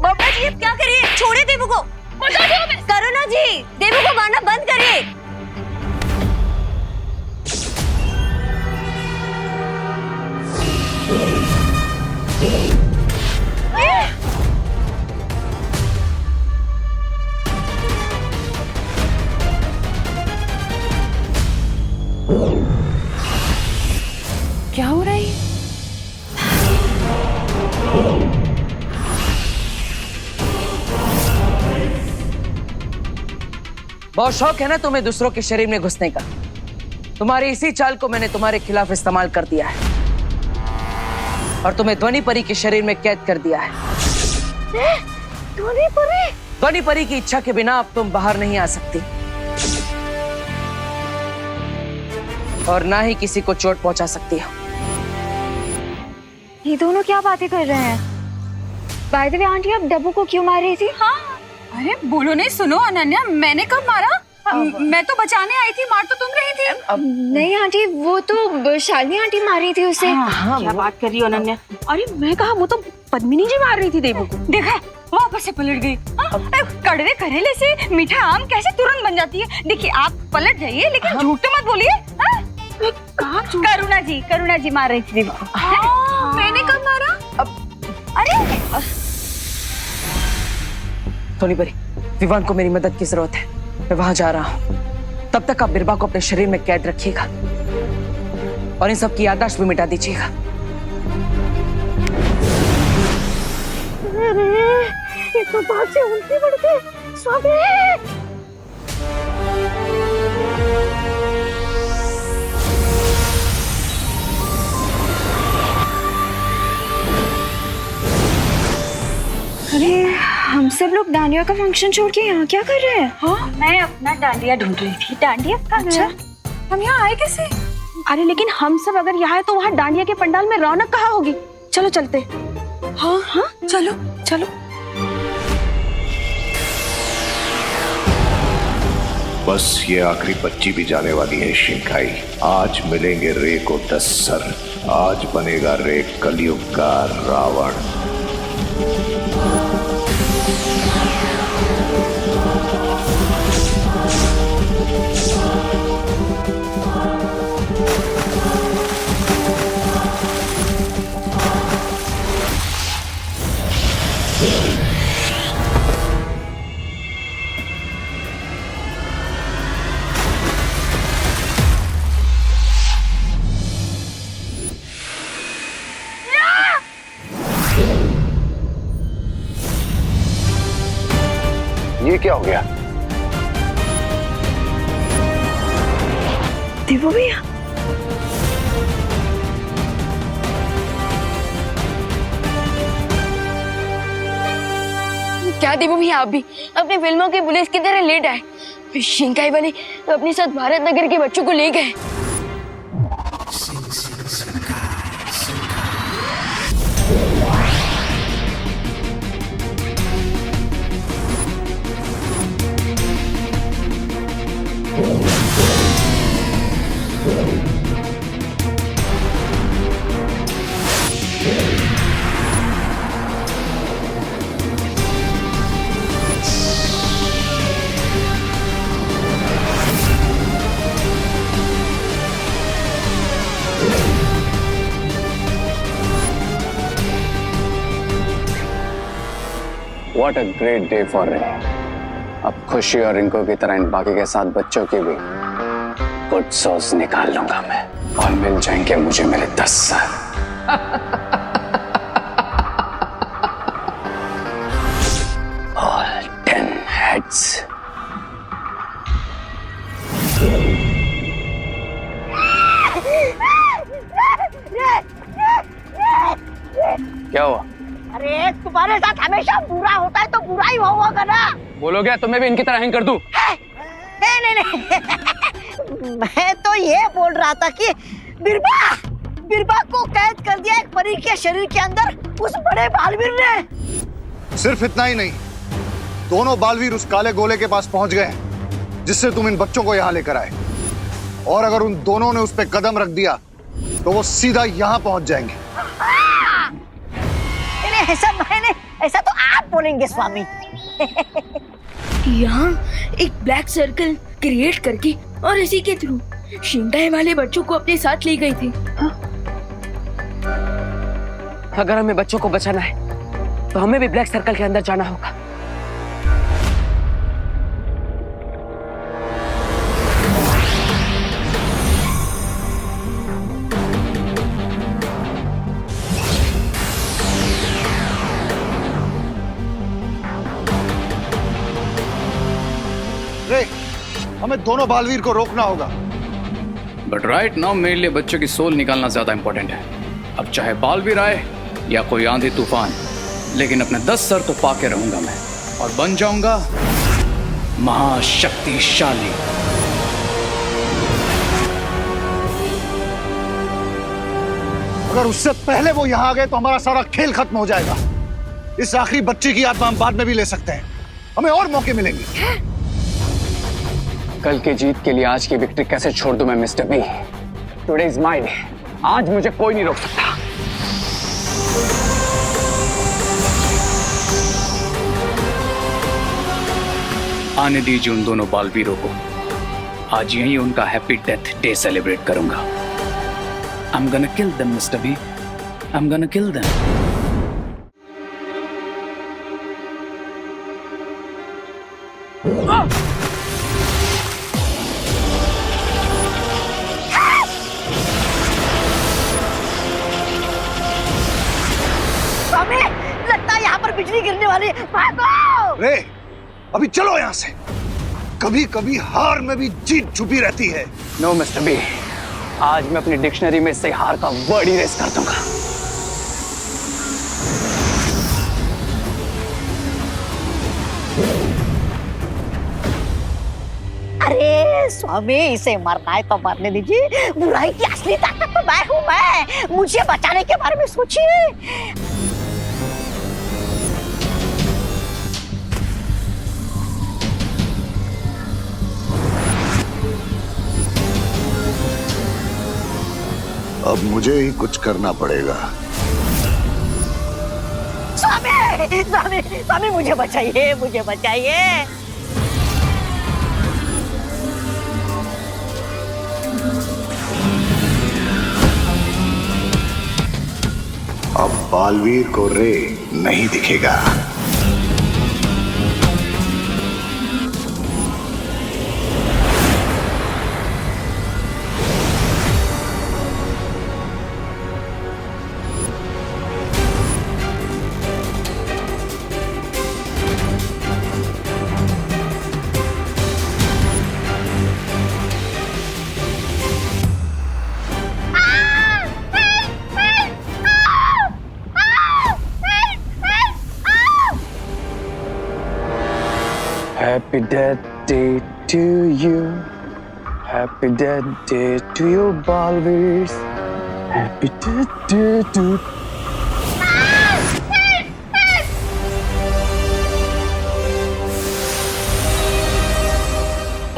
पापा जी अब क्या करिए? छोड़े देवू को। बता दो हमें। करुणा जी, देवू को मारना बंद करिए। क्या हो रहा है? बहुत शौक है ना तुम्हें दूसरों के शरीर में घुसने का। तुम्हारी इसी चाल को मैंने तुम्हारे खिलाफ इस्तेमाल कर दिया है और तुम्हें ध्वनि परी के शरीर में कैद कर दिया है। ध्वनि परी की इच्छा के बिना अब तुम बाहर नहीं आ सकती और ना ही किसी को चोट पहुंचा सकती हो। ये दोनों क्या बातें कर रहे हैं? बाय द वे आंटी, आप डब्बू को क्यों मार रही थी? हाँ, अरे बोलो नहीं। सुनो अनन्या, मैंने कब मारा? मैं तो बचाने आई थी, मार तो तुम रही थी। नहीं आंटी, वो तो शालिनी आंटी मार रही थी उसे। क्या बात कर रही हो अनन्या? अरे मैं कहा, वो तो पद्मिनी जी मार रही थी देवू को। देखा, वापस से पलट गई। कड़वे करेले से मीठा आम कैसे तुरंत बन जाती है? देखिए आप पलट जाइए, लेकिन झूठ तो मत बोलिए। करुणा जी मार रही थी देवू को। मैंने कब मारा? अरे ध्वनि परी, विवान को मेरी मदद की जरूरत है। मैं वहां जा रहा हूँ। तब तक आप बिरबा को अपने शरीर में कैद रखिएगा और इन सब की याददाश्त भी मिटा दीजिएगा। ये तो बात से उल्टी पड़ गई स्वामी। अरे हम सब लोग डांडिया का फंक्शन छोड़ के यहाँ क्या कर रहे हैं? हाँ मैं अपना डांडिया ढूंढ रही थी। डांडिया अच्छा, हम यहाँ आए कैसे? अरे लेकिन हम सब अगर यहाँ है तो वहाँ डांडिया के पंडाल में रौनक कहाँ होगी? चलो चलते। हाँ हाँ चलो चलो। बस ये आखिरी बच्ची भी जाने वाली है शिंकाई। आज मिलेंगे रे को 10 सर। आज बनेगा रे कलयुग का रावण। ये क्या हो गया? देवो भैया, क्या देवो भैया आप भी अपनी फिल्मों की पुलिस की तरह लेट आए? शिंकाई वाले अपने साथ भारत नगर के बच्चों को ले गए। What a great day for Ray. अब खुशी और रिंको की तरह इन बाकी के 7 बच्चों की भी गुड सोर्स निकाल लूंगा मैं और मिल जाएंगे मुझे मेरे 10 सर। All 10 heads. क्या हुआ? अरे तुम्हारे साथ हमेशा बुरा होता है तो बुरा ही होगा ना। बोलोगे तो मैं भी इनकी तरह हैंग कर दूं? नहीं नहीं नहीं मैं तो ये बोल रहा था कि बिरबा को कैद कर दिया एक परी के शरीर के अंदर उस बड़े बालवीर ने। सिर्फ इतना ही नहीं, दोनों बालवीर उस काले गोले के पास पहुंच गए जिससे तुम इन बच्चों को यहाँ लेकर आए। और अगर उन दोनों ने उस पर कदम रख दिया तो वो सीधा यहाँ पहुंच जाएंगे। ऐसा तो आप बोलेंगे स्वामी। यहाँ एक ब्लैक सर्कल क्रिएट करके और इसी के थ्रू शिंकाई वाले बच्चों को अपने साथ ले गई थी। अगर हमें बच्चों को बचाना है तो हमें भी ब्लैक सर्कल के अंदर जाना होगा। हमें दोनों बालवीर को रोकना होगा। बट राइट नाउ मेरे लिए बच्चों की सोल निकालना ज्यादा इंपॉर्टेंट है। अब चाहे बालवीर आए या कोई आंधी तूफान, लेकिन अपने 10 सर तो पाके रहूंगा मैं और बन जाऊंगा महाशक्तिशाली। अगर उससे पहले वो यहाँ आ गए तो हमारा सारा खेल खत्म हो जाएगा। इस आखिरी बच्ची की आत्मा हम बाद में भी ले सकते हैं, हमें और मौके मिलेंगे। कल की जीत के लिए आज की विक्ट्री कैसे छोड़ दूं मैं mister B? Today is my day. आज मुझे कोई नहीं रोक सकता। आने दीजिए उन दोनों बालवीरों को। आज यही उनका हैप्पी डेथ डे सेलिब्रेट करूंगा। I'm gonna kill them, Mr. B. I'm gonna kill them. बिजली गिरने वाली है, भागो। रे अभी चलो यहाँ से। कभी कभी हार में भी जीत छुपी रहती है। नो मिस्टर बी, आज मैं अपनी डिक्शनरी में से हार का वर्ड इरेज कर दूंगा। अरे स्वामी, इसे मरना है तो मरने दीजिए। बुराई की असली ताकत तो मैं हूँ। मैं, मुझे बचाने के बारे में सोचिए। अब मुझे ही कुछ करना पड़ेगा। स्वामी, स्वामी, स्वामी, मुझे बचाइए, मुझे बचाइए। अब बालवीर को रे नहीं दिखेगा। Happy Death Day to you. Happy Death Day to you, Balveers. Happy Death Day to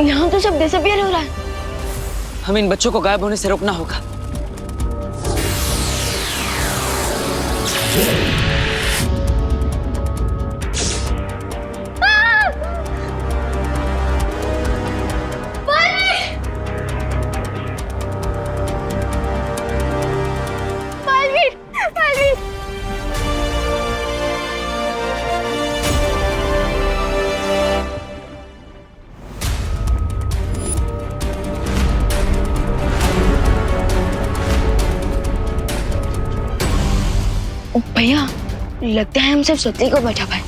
यहाँ तो सब डिसअपियर हो रहा है। हमें इन बच्चों को गायब होने से रोकना होगा। भैया, लगता है हम सिर्फ सत्ती को बचा पाए,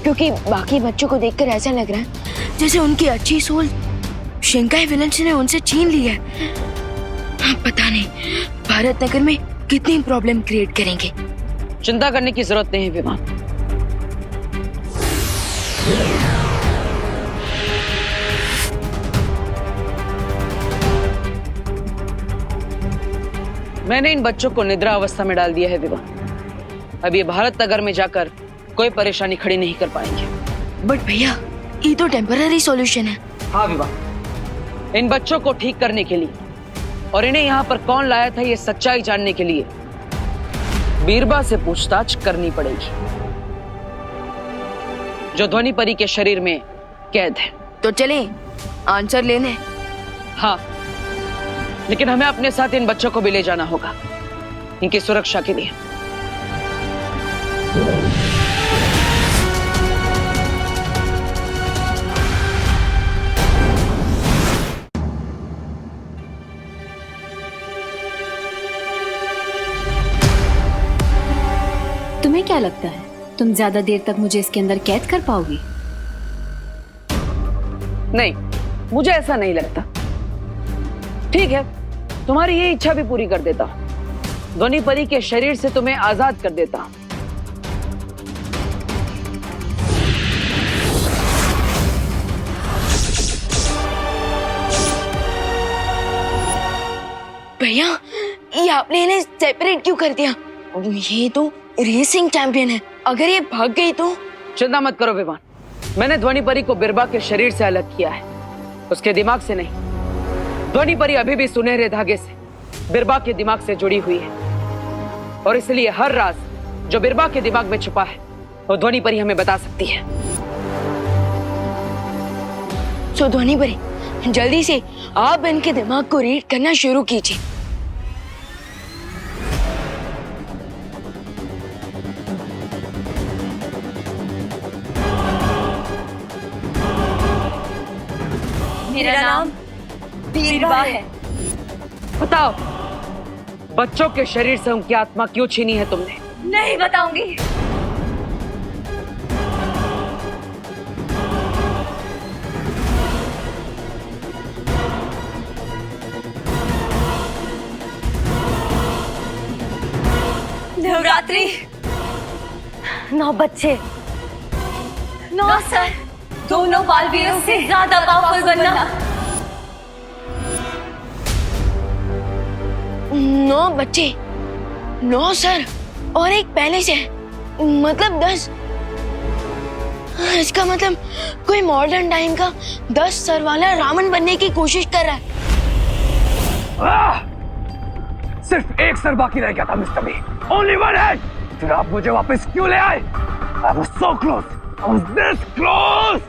क्योंकि बाकी बच्चों को देखकर ऐसा लग रहा है जैसे उनकी अच्छी सोल शिंकाई विलन्स ने उनसे छीन ली है। पता नहीं भारत नगर में कितनी प्रॉब्लम क्रिएट करेंगे। चिंता करने की जरूरत नहीं है विमान। मैंने इन बच्चों को निद्रा अवस्था में डाल दिया है विमान। अब ये भारत नगर में जाकर कोई परेशानी खड़ी नहीं कर पाएंगे। बट भैया, ये तो टेम्पररी सॉल्यूशन है। हाँ विवाह, इन बच्चों को ठीक करने के लिए और इन्हें यहाँ पर कौन लाया था ये सच्चाई जानने के लिए बीरबा से पूछताछ करनी पड़ेगी, जो ध्वनि परी के शरीर में कैद है। तो चलें आंसर लेने। हाँ, लेकिन हमें अपने साथ इन बच्चों को भी ले जाना होगा, इनकी सुरक्षा के लिए। तुम्हें क्या लगता है तुम ज्यादा देर तक मुझे इसके अंदर कैद कर पाओगी? नहीं, मुझे ऐसा नहीं लगता। ठीक है, तुम्हारी ये इच्छा भी पूरी कर देता हूं। ध्वनि परी के शरीर से तुम्हें आजाद कर देता हूं। भैया, ये आपने इन्हें सेपरेट क्यों कर दिया? ये तो रेसिंग चैंपियन है, अगर ये भाग गई तो? चिंता मत करो विमान, मैंने ध्वनि परी को बिरबा के शरीर से अलग किया है, उसके दिमाग से नहीं। ध्वनि परी अभी भी सुनहरे धागे से बिरबा के दिमाग से जुड़ी हुई है, और इसलिए हर राज जो बिरबा के दिमाग में छुपा है वो ध्वनि परी हमें बता सकती है। सो ध्वनि परी, जल्दी से आप इनके दिमाग को रीड करना शुरू कीजिए। मेरा नाम बीरबा है। बताओ, बच्चों के शरीर से उनकी आत्मा क्यों छीनी है तुमने? नहीं बताऊंगी। नवरात्रि 9 बच्चे। 9 सर, दोनों बालवीरों से ज्यादा पावरफुल बनना। 9 बच्चे, 9 सर और एक पहले से, मतलब 10। इसका मतलब कोई मॉडर्न टाइम का 10 सर वाला रावण बनने की कोशिश कर रहा है। सिर्फ एक सर बाकी रह गया था mister B. Only one head। फिर आप मुझे वापस क्यों ले आए? I was so close। I was this close।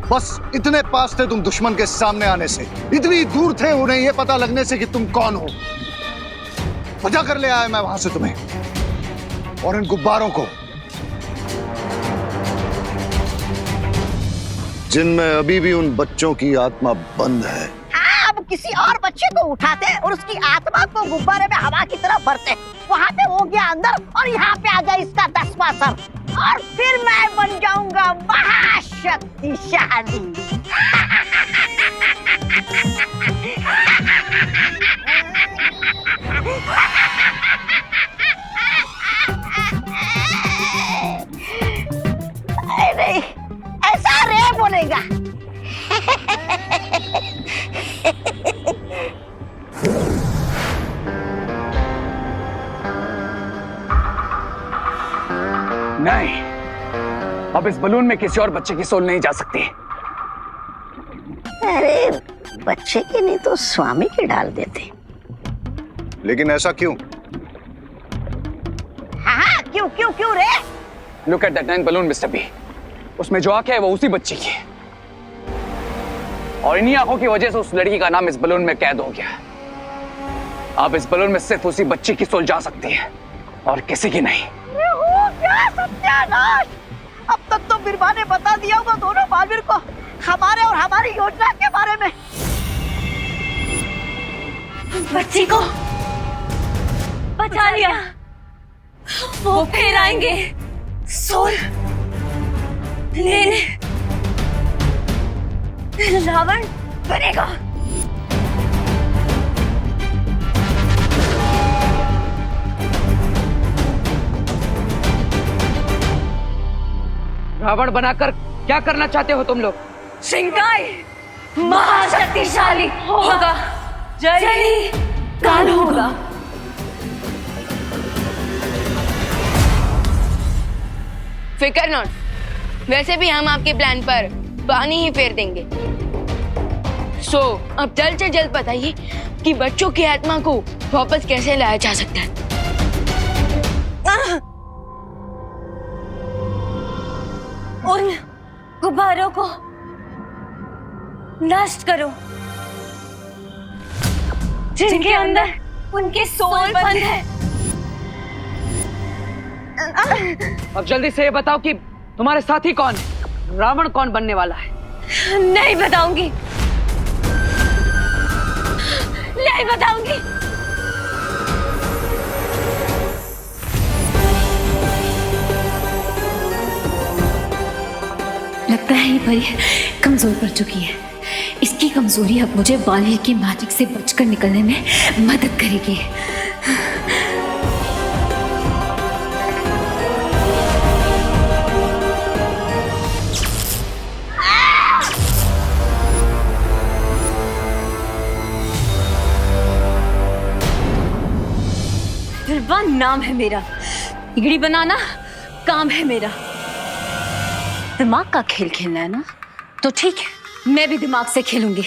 बस इतने पास थे तुम दुश्मन के सामने आने से, इतनी दूर थे उन्हें ये पता लगने से कि तुम कौन हो। बचा कर ले आया मैं वहां से तुम्हें और इन गुब्बारों को, जिनमें अभी भी उन बच्चों की आत्मा बंद है। अब किसी और बच्चे को उठाते और उसकी आत्मा को गुब्बारे में हवा की तरफ भरते, वहाँ पे हो गया अंदर और यहाँ पे आ गया इसका 10वां सर और फिर मैं बन जाऊंगा महाशक्तिशाली। नहीं, ऐसा रे बोलेगा। नहीं, अब इस बलून में किसी और बच्चे की सोल नहीं जा सकती। अरे बच्चे की नहीं तो स्वामी की डाल देते। लेकिन ऐसा क्यों? हाँ क्यों क्यों क्यों रे? Look at that 9 balloon mister B. उसमें जो आंखें है वो उसी बच्ची की है और इन्हीं आंखों की वजह से उस लड़की का नाम इस बलून में कैद हो गया। अब इस बलून में सिर्फ उसी बच्ची की सोल जा सकती है और किसी की नहीं। क्या सत्यानाश! अब तक तो बिरबा ने बता दिया होगा दोनों बालवीर को हमारे और हमारी योजना के बारे में। बच्ची को बचा लिया, वो फिर आएंगे सोल लेने। रावण बनेगा। रावण बनाकर क्या करना चाहते हो तुम लोग? श्रृंगार महाशक्तिशाली होगा, जली काल होगा। फिकर नॉट, वैसे भी हम आपके प्लान पर पानी ही फेर देंगे। अब जल्द से जल्द बताइए कि बच्चों की आत्मा को वापस कैसे लाया जा सकता है। उन गुब्बारों को नष्ट करो जिनके अंदर उनके सोल बंद है। अब जल्दी से ये बताओ कि तुम्हारे साथी कौन है? रावण कौन बनने वाला है? नहीं बताऊंगी, नहीं बताऊंगी। लगता है ये परी कमजोर पड़ चुकी है। इसकी कमजोरी अब मुझे बाली की मैजिक से बचकर निकलने में मदद करेगी। बिरबा नाम है मेरा, बिगड़ी बनाना काम है मेरा। दिमाग का खेल खेलना है ना, तो ठीक है, मैं भी दिमाग से खेलूंगी।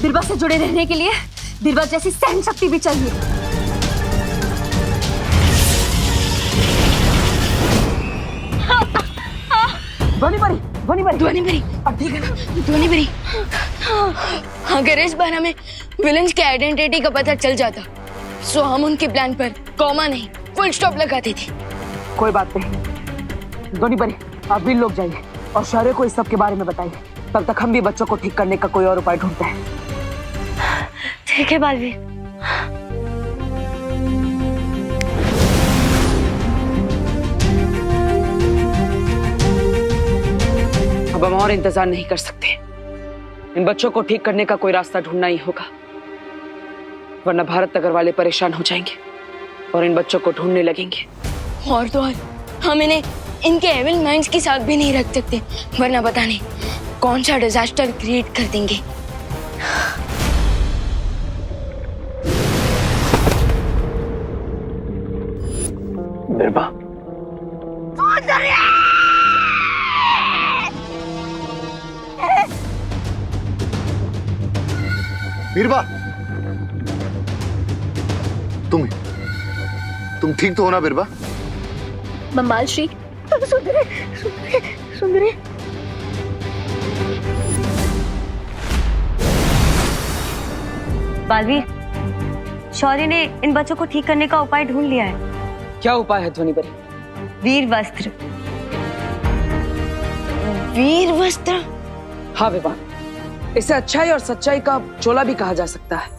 बिरबा से जुड़े रहने के लिए बिरबा जैसी सहन शक्ति भी चाहिए। ध्वनि भरी, अब ठीक है ना? ध्वनि भरी। अगर इस बार हमें विलेंस की आइडेंटिटी का पता चल जाता, तो हम उनके प्लान पर कॉमा नहीं फुल स्टॉप लगाते थे। कोई बात नहीं, ध्वनि बरी, आप भी लोग जाइए और शौर्य को इस सब के बारे में बताइए। तब तक हम भी बच्चों को ठीक करने का कोई और उपाय ढूंढते हैं। ठीक है बालवीर। हम और इंतजार नहीं कर सकते। इन बच्चों को ठीक करने का कोई रास्ता ढूंढना ही होगा, वरना भारत नगर वाले परेशान हो जाएंगे और इन बच्चों को ढूंढने लगेंगे। और तो और हम इन्हें इनके एविल माइंड्स के साथ भी नहीं रख सकते, वरना पता नहीं कौन सा डिजास्टर क्रिएट कर देंगे। बिरबा, बीरबा, तुम ठीक तो हो ना बीरबा? ममाल श्री, सुंदरे, सुंदरे, सुंदरे। बालवीर, शौर्य ने इन बच्चों को ठीक करने का उपाय ढूंढ लिया है। क्या उपाय है ध्वनि परी? वीर वस्त्र। वीर वस्त्र? हाँ विवान, इसे अच्छाई और सच्चाई का चोला भी कहा जा सकता है।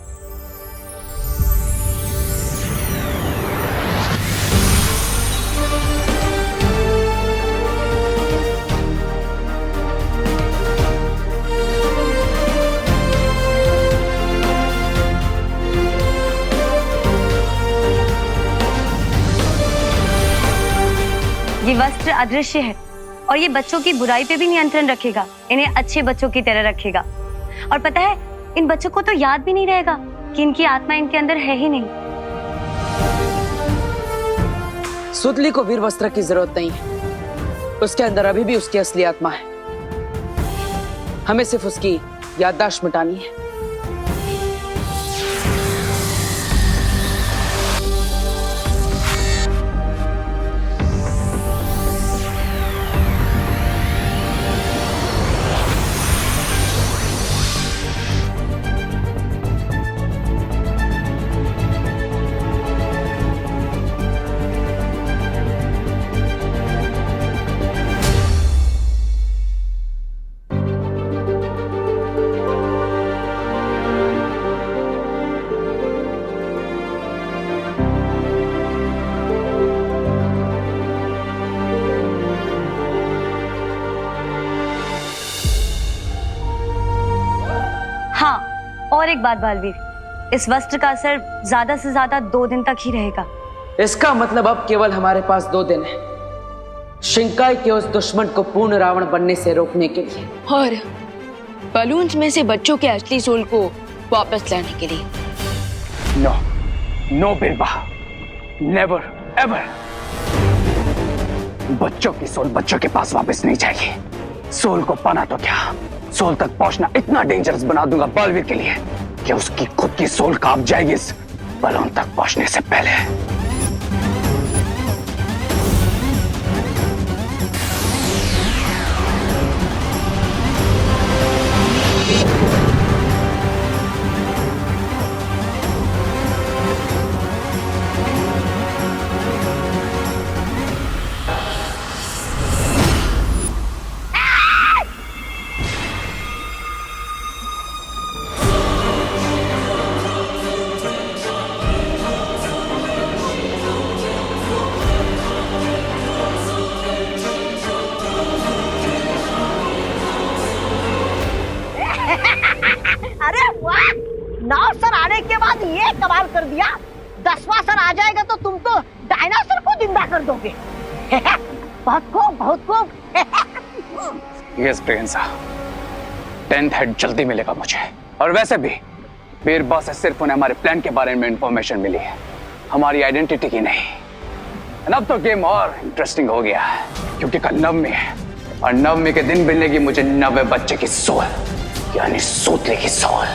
ये वस्त्र अदृश्य है और ये बच्चों की बुराई पे भी नियंत्रण रखेगा, इन्हें अच्छे बच्चों की तरह रखेगा। और पता है, इन बच्चों को तो याद भी नहीं रहेगा कि इनकी आत्मा इनके अंदर है ही नहीं। सुतली को वीर वस्त्र की जरूरत नहीं है, उसके अंदर अभी भी उसकी असली आत्मा है। हमें सिर्फ उसकी याददाश्त मिटानी है। हाँ, और एक बात बालवीर, इस वस्त्र का असर ज्यादा से ज्यादा 2 दिन तक ही रहेगा। इसका मतलब अब केवल हमारे पास 2 दिन है शिंकाई के उस दुश्मन को पूर्ण रावण बनने से रोकने के लिए, और बलून्स में से बच्चों के असली सोल को वापस लाने के लिए। नो, नो बिरबा, नेवर एवर। बच्चों की सोल बच्चों के पास वापस नहीं जाएगी। सोल को पाना तो क्या, सोल तक पहुंचना इतना डेंजरस बना दूंगा बालवीर के लिए कि उसकी खुद की सोल कांप जाएगी इस बलून तक पहुंचने से पहले। अरे वाह, 9 सर आने के बाद ये कमाल कर दिया। 10वां सर आ जाएगा तो तुम तो डायनासोर को जिंदा कर दोगे। बहुत खूब, बहुत खूब। यस प्रियंसा, 10th हेड जल्दी मिलेगा मुझे। और वैसे भी बीरबा से सिर्फ उन्हें हमारे प्लान के बारे में इंफॉर्मेशन मिली है, हमारी आइडेंटिटी की नहीं। अब तो गेम और इंटरेस्टिंग हो गया है, क्योंकि कल नवमी है और नवमी के दिन मिलेगी मुझे 90 बच्चे की सोल, यानी सूतले की सोल।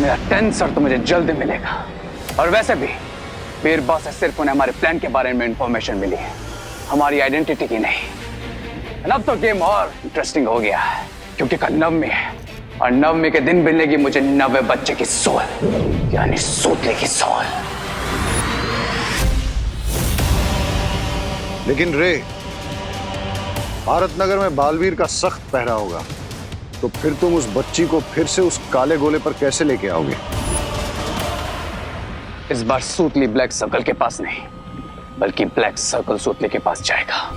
मेरा 10th सर तो मुझे जल्द मिलेगा। और वैसे भी बीरबा से सिर्फ उन्हें हमारे प्लान के बारे में इंफॉर्मेशन मिली है, हमारी आइडेंटिटी की नहीं। अब तो गेम और इंटरेस्टिंग हो गया है, क्योंकि कल नवमी है और नवमी के दिन मिलेगी मुझे 90 बच्चे की सोल, यानी सूतले की सोल। लेकिन रे, भारत नगर में बालवीर का सख्त पहरा होगा, तो फिर तुम उस बच्ची को फिर से उस काले गोले पर कैसे लेके आओगे? इस बार सूतली ब्लैक सर्कल के पास नहीं, बल्कि ब्लैक सर्कल सूतली के पास जाएगा।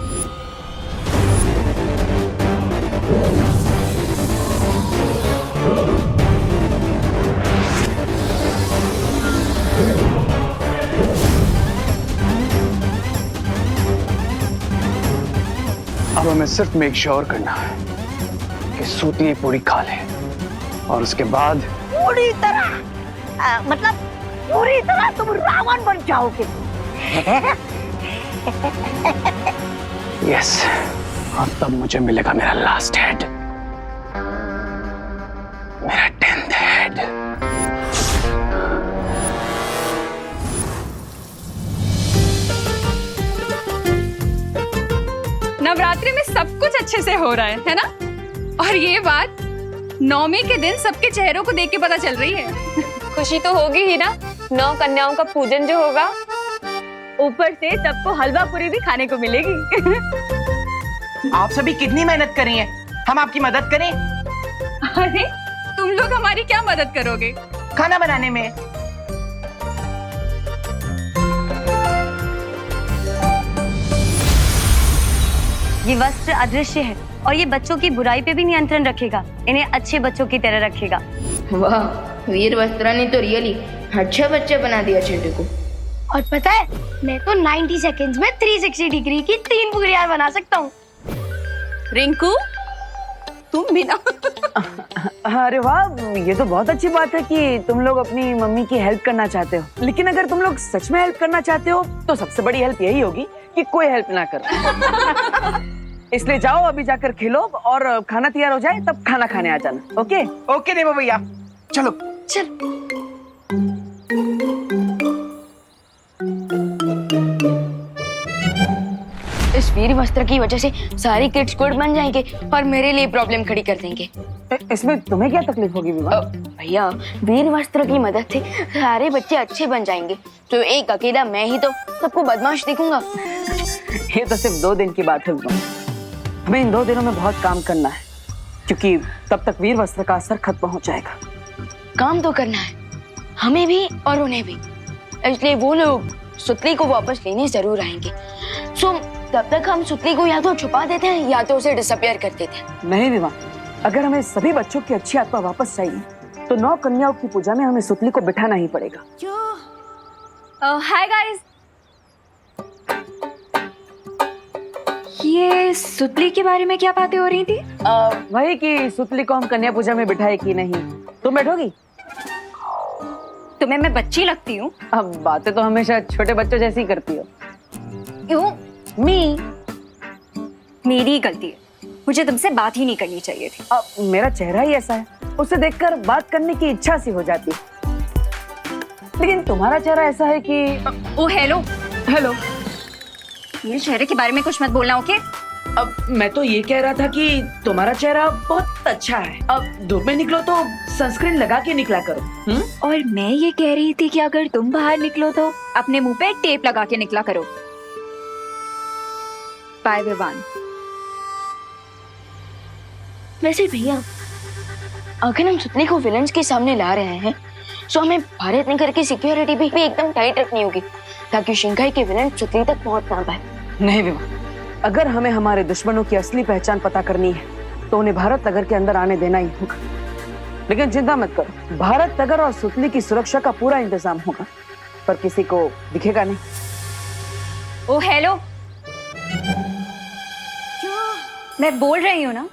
अब हमें सिर्फ मेक श्योर करना है कि सूतली पूरी खा ले, और उसके बाद पूरी तरह मतलब पूरी तरह तुम रावण बन जाओगे। यस, और तब मुझे मिलेगा मेरा लास्ट हेड, मेरा 10th हेड। नवरात्रि में सब कुछ अच्छे से हो रहा है ना? और ये बात नवमी के दिन सबके चेहरों को देख के पता चल रही है। खुशी तो होगी ही ना, 9 कन्याओं का पूजन जो होगा, ऊपर से सबको हलवा पूरी भी खाने को मिलेगी। आप सभी कितनी मेहनत कर रही हैं, हम आपकी मदद करें? अरे तुम लोग हमारी क्या मदद करोगे? खाना बनाने में। ये वस्त्र अदृश्य है और ये बच्चों की बुराई पे भी नियंत्रण रखेगा, इन्हें अच्छे बच्चों की तरह रखेगा। वाह, वीर वस्त्रा ने तो रियली अच्छा बच्चा बना दिया चिंटू को। और पता है, मैं तो 90 सेकंड्स में 360 डिग्री की 3 पूरियां बना सकता हूँ। रिंकू, तुम भी ना। अरे वाह, ये तो बहुत अच्छी बात है कि तुम लोग अपनी मम्मी की हेल्प करना चाहते हो। लेकिन अगर तुम लोग सच में हेल्प करना चाहते हो तो सबसे बड़ी हेल्प यही होगी कि कोई हेल्प ना करे। इसलिए जाओ, अभी जाकर खेलो और खाना तैयार हो जाए तब खाना खाने आ जाना। ओके ओके देवो भैया, चलो चल। इस वीर वस्त्र की वजह से सारे किड्स गुड बन जाएंगे और मेरे लिए प्रॉब्लम खड़ी कर देंगे। इसमें तुम्हें क्या तकलीफ होगी विवाह? भैया, वीर वस्त्र की मदद से सारे बच्चे अच्छे बन जाएंगे, तो एक अकेला मैं ही तो सबको बदमाश दिखूंगा। ये तो सिर्फ 2 दिन की बात है विवाह, हमें इन 2 दिनों में बहुत काम करना है, क्योंकि तब तक वीर वस्त्र का असर खत्म हो जाएगा। काम तो करना है हमें भी और उन्हें भी, इसलिए वो लोग सुतली को वापस लेने जरूर आएंगे। सो तब तक हम सुतली को या तो छुपा देते हैं या तो उसे डिसअपियर कर देते हैं। नहीं विवाह, अगर हमें सभी बच्चों की अच्छी आत्मा वापस चाहिए तो 9 कन्याओं की पूजा में हमें सुतली को बिठाना ही पड़ेगा। हाय गाइस, ये सुतली के बारे में क्या बातें हो रही थी? वही कि सुतली को हम कन्या पूजा में बिठाए कि नहीं। तुम बैठोगी? तुम्हें मैं बच्ची लगती हूँ? अब बातें तो हमेशा छोटे बच्चों जैसी करती हो। क्यों? मेरी गलती है, मुझे तुमसे बात ही नहीं करनी चाहिए थी। अब मेरा चेहरा ही ऐसा है, उसे देखकर बात करने की इच्छा सी हो जाती है। लेकिन तुम्हारा चेहरा ऐसा है कि ओ हेलो हेलो, मेरे चेहरे के बारे में कुछ मत बोलना, ओके? अब मैं तो ये कह रहा था कि तुम्हारा चेहरा बहुत अच्छा है। अब धूप में निकलो तो सनस्क्रीन लगा के निकला करो। और मैं ये कह रही थी कि अगर तुम बाहर निकलो तो अपने मुंह पे टेप लगा के निकला करो। बाय विवान। वैसे भैया, अगर हम सुतली को विलन्स के सामने ला रहे हैं तो हमें भारत नगर की सिक्योरिटी भी एकदम टाइट रखनी होगी, ताकि शिंघाई के विलन सुतली तक पहुंच ना पाए। नहीं विवाह, अगर हमें हमारे दुश्मनों की असली पहचान पता करनी है तो उन्हें भारत नगर के अंदर आने देना ही होगा। लेकिन चिंता मत करो, भारत नगर और सुतली की सुरक्षा का पूरा इंतजाम होगा, पर किसी को दिखेगा नहीं। ओ हेलो, मैं बोल रही हूँ ना,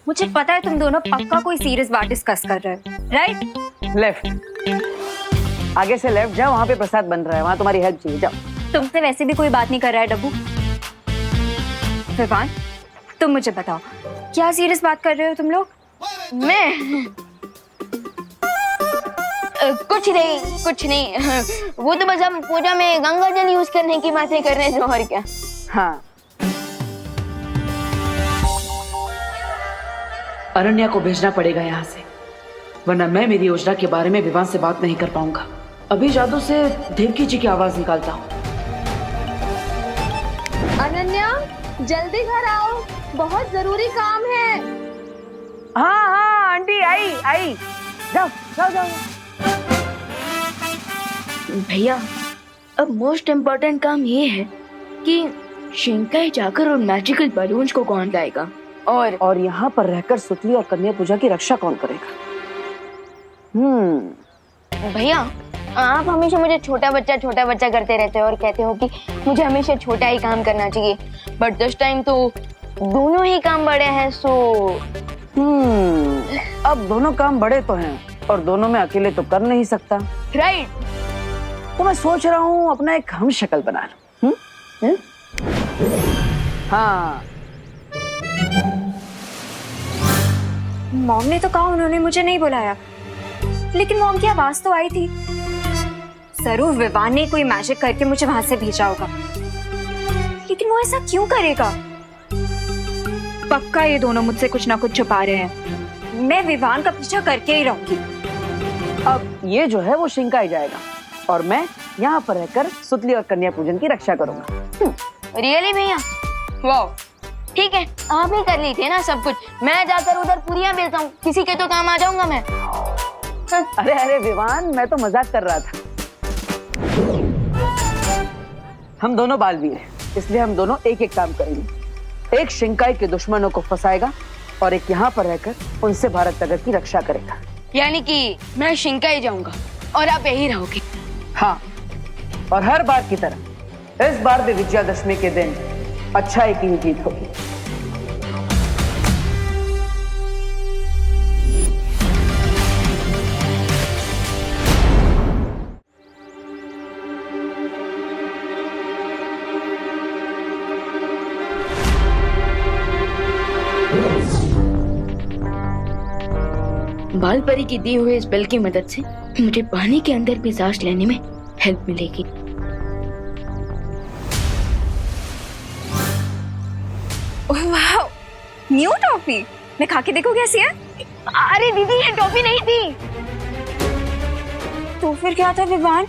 मुझे पता है तुम दोनों पक्का कोई सीरियस बात डिस्कस कर रहे हो, राइट? लेफ्ट, आगे से लेफ्ट जाओ, वहाँ पे प्रसाद बन रहा है, वहाँ तुम्हारी हेल्प चाहिए, जाओ। तुमसे वैसे भी कोई बात नहीं कर रहा है डब्बू। विवान, तुम मुझे बताओ, क्या सीरियस बात कर रहे हो तुम लोग? मैं कुछ नहीं, वो तो बस हम पूजा में गंगा जल यूज करने की बातें कर रहे थे, और क्या। हाँ, अरण्या को भेजना पड़ेगा यहाँ से, वरना मैं मेरी योजना के बारे में विवान से बात नहीं कर पाऊंगा। अभी जादू से देवकी जी की आवाज निकालता हूँ। अनन्या, जल्दी घर आओ, बहुत जरूरी काम है। हाँ हाँ आंटी आई आई, जाओ जाओ जाओ। भैया अब मोस्ट इम्पोर्टेंट काम ये है कि शिंकाई जाकर और मैजिकल बलून्स को कौन लाएगा, और यहाँ पर रहकर सुतली और कन्या पूजा की रक्षा कौन करेगा? भैया आप हमेशा मुझे छोटा बच्चा करते रहते हो और कहते हो कि मुझे हमेशा छोटा ही काम करना चाहिए, बट दिस टाइम तो दोनों ही काम बड़े हैं। सो अब दोनों काम बड़े तो हैं और दोनों में अकेले तो कर नहीं सकता, राइट? तो मैं सोच रहा हूँ अपना एक हम शक्ल बना लूं। हाँ मॉम ने तो कहा उन्होंने मुझे नहीं बुलाया, लेकिन मॉम की आवाज तो आई थी। जरूर विवान ने कोई मैजिक करके मुझे वहां से भेजा होगा, लेकिन वो ऐसा क्यों करेगा? पक्का ये दोनों मुझसे कुछ ना कुछ छुपा रहे हैं। मैं विवान का पीछा करके ही रहूंगी। अब ये जो है वो शिंकाई जाएगा और मैं यहाँ पर रहकर सुतली और कन्या पूजन की रक्षा करूंगा। रियली भैया? वाह, ठीक है, आप ही कर लीजिए ना सब कुछ, मैं जाकर उधर पूरियां बेचता हूँ, किसी के तो काम आ जाऊंगा मैं। अरे अरे विवान, मैं तो मजाक कर रहा था। हम दोनों बालवीर हैं, इसलिए हम दोनों एक एक काम करेंगे। एक शिंकाई के दुश्मनों को फंसाएगा और एक यहाँ पर रहकर उनसे भारत नगर की रक्षा करेगा। यानी कि मैं शिंकाई जाऊंगा और आप यही रहोगे? हाँ, और हर बार की तरह इस बार भी विजयादशमी के दिन अच्छाई की ही जीत होगी। बाल परी की दी हुई इस बेल की मदद से मुझे पानी के अंदर भी सांस लेने में हेल्प मिलेगी। ओह वाह, न्यू टॉफी। मैं खा के देखो कैसी है। अरे दीदी, ये टॉफी नहीं थी। तो फिर क्या था विवान?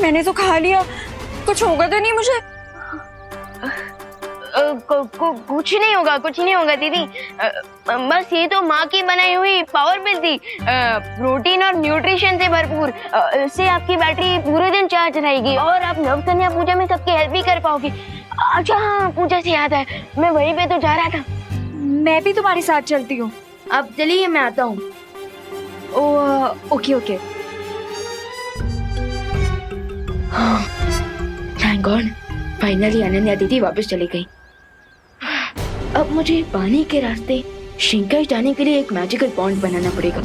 मैंने तो खा लिया, कुछ होगा तो नहीं मुझे? कुछ नहीं होगा दीदी, बस ये तो माँ की बनाई हुई पावर बिल थी, प्रोटीन और न्यूट्रिशन से भरपूर। इससे आपकी बैटरी पूरे दिन चार्ज रहेगी और आप नव कन्या पूजा में सबकी हेल्प भी कर पाओगे। अच्छा हाँ, पूजा से याद है, मैं वहीं पे तो जा रहा था। मैं भी तुम्हारे साथ चलती हूँ। अब चलिए, मैं आता हूँ। Okay okay. Thank God, finally Ananya दीदी वापस चली गई। अब मुझे पानी के रास्ते शिंकाई जाने के लिए एक मैजिकल पॉन्ड बनाना पड़ेगा।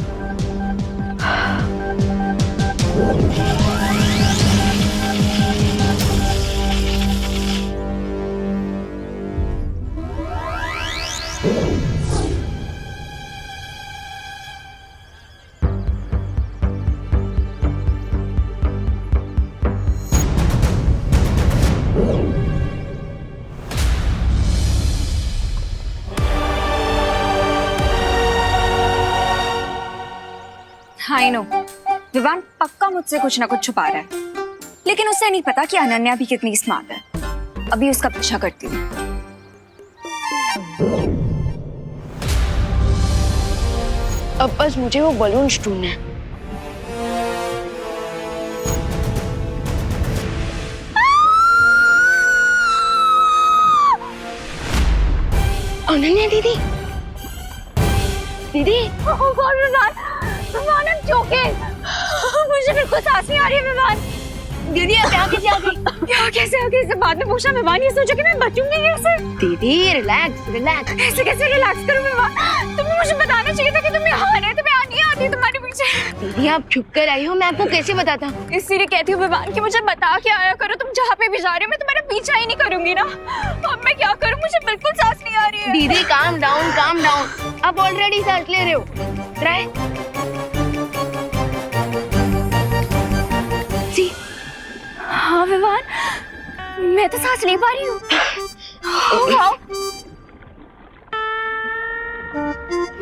आई नो, विवान पक्का मुझसे कुछ ना कुछ छुपा रहा है, लेकिन उसे नहीं पता कि अनन्या भी कितनी स्मार्ट है। अभी उसका पीछा करती हूँ। अब बस मुझे वो बलून्स ढूंढना है। अनन्या दीदी, दीदी, विवान, मुझे बिल्कुल सांस नहीं आ रही है विवान। दीदी आप यहाँ कैसे आ गई? क्या कैसे आ गई? इससे बाद में पूछा विवान, ये सोचा कि मैं बचूंगी कैसे? दीदी रिलैक्स रिलैक्स। ऐसे कैसे रिलैक्स करूं विवान? तुम्हें मुझे बताना चाहिए था कि तुम यहाँ आ रहे थे, मैं नहीं आती तुम्हारे पीछे। दीदी आप छुप कर आई हो, मैं आपको कैसे बताता? इसीलिए कहती हूँ विवान कि मुझे बता के आया करो, तुम जहाँ पे भी जा रहे हो मैं तुम्हारा पीछा ही नहीं करूंगी ना। अब मैं क्या करूँ, मुझे बिल्कुल सांस नहीं आ रही है। दीदी काम डाउन काम डाउन, आप ऑलरेडी सांस ले रहे हो। ट्राई। हाँ विवान, मैं तो सांस ले पा रही हूँ।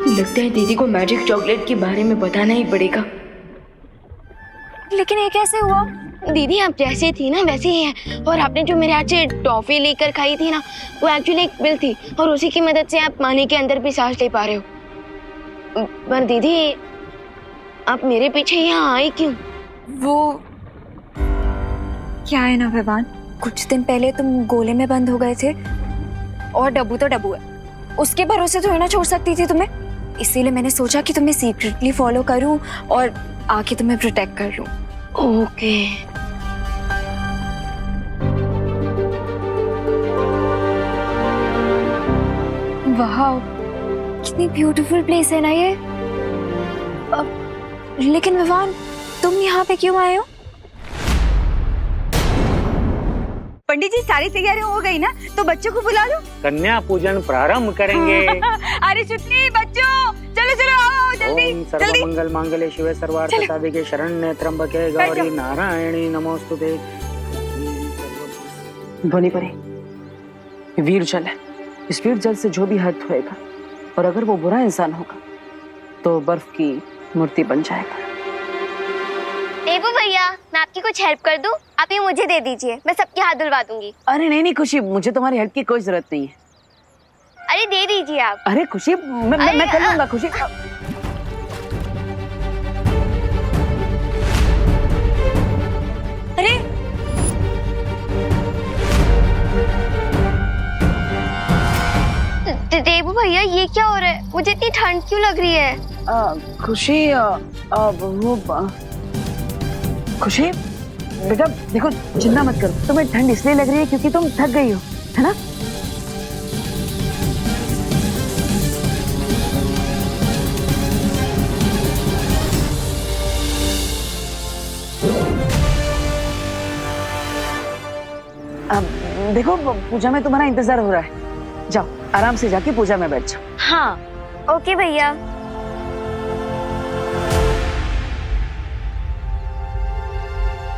लगता है दीदी को मैजिक चॉकलेट के बारे में बताना ही पड़ेगा। लेकिन ये कैसे हुआ? दीदी आप जैसे थी ना वैसे ही हैं। और आपने जो मेरे हाथ से टॉफी लेकर खाई थी ना, वो एक्चुअली एक पिल थी और उसी की मदद से आप पानी के अंदर भी सांस ले पा रहे हो। पर दीदी आप मेरे पीछे यहाँ आई क्यों? वो क्या है ना विवान, कुछ दिन पहले तुम गोले में बंद हो गए थे और डब्बू तो डब्बू है, उसके भरोसे तो ना छोड़ सकती थी तुम्हें, इसीलिए मैंने सोचा कि तुम्हें सीक्रेटली फॉलो करूं और आके तुम्हें प्रोटेक्ट कर लूं। ओके। वाह कितनी ब्यूटीफुल प्लेस है ना ये। लेकिन विवान तुम यहाँ पे क्यों आए हो? पंडित जी सारी तैयारियां हो गई ना, तो बच्चों को बुला लो। कन्या पूजन प्रारंभ करेंगे। अरे सुतनी बच्चों, चलो चलो आओ जल्दी ओम जल्दी। सर्वमंगल मांगल्ये शिवे सर्वार्थ साधिके शरण्ये त्र्यंबके गौरी नारायणी नमोस्तुते। ध्वनि परी, ये वीर जल है। इस वीर जल से जो भी हर्ट होएगा और अगर वो बुरा इंसान होगा तो बर्फ की मूर्ति बन जाएगा। देवू भैया मैं आपकी कुछ हेल्प कर दूं? आप ये मुझे दे दीजिए, मैं सबके हाथ धुलवा दूंगी। अरे नहीं नहीं खुशी, मुझे तुम्हारी हेल्प की कोई जरूरत नहीं है। अरे दे दीजिए आप। अरे खुशी मैं कर लूंगा खुशी। अरे देवू भैया ये क्या हो रहा है? मुझे इतनी ठंड क्यों लग रही है? खुशी खुशी बेटा देखो, चिंता मत करो। तुम्हें ठंड इसलिए लग रही है क्योंकि तुम थक गई हो, है ना? अब देखो पूजा में तुम्हारा इंतजार हो रहा है, जाओ आराम से जाके पूजा में बैठ जाओ। हाँ ओके भैया।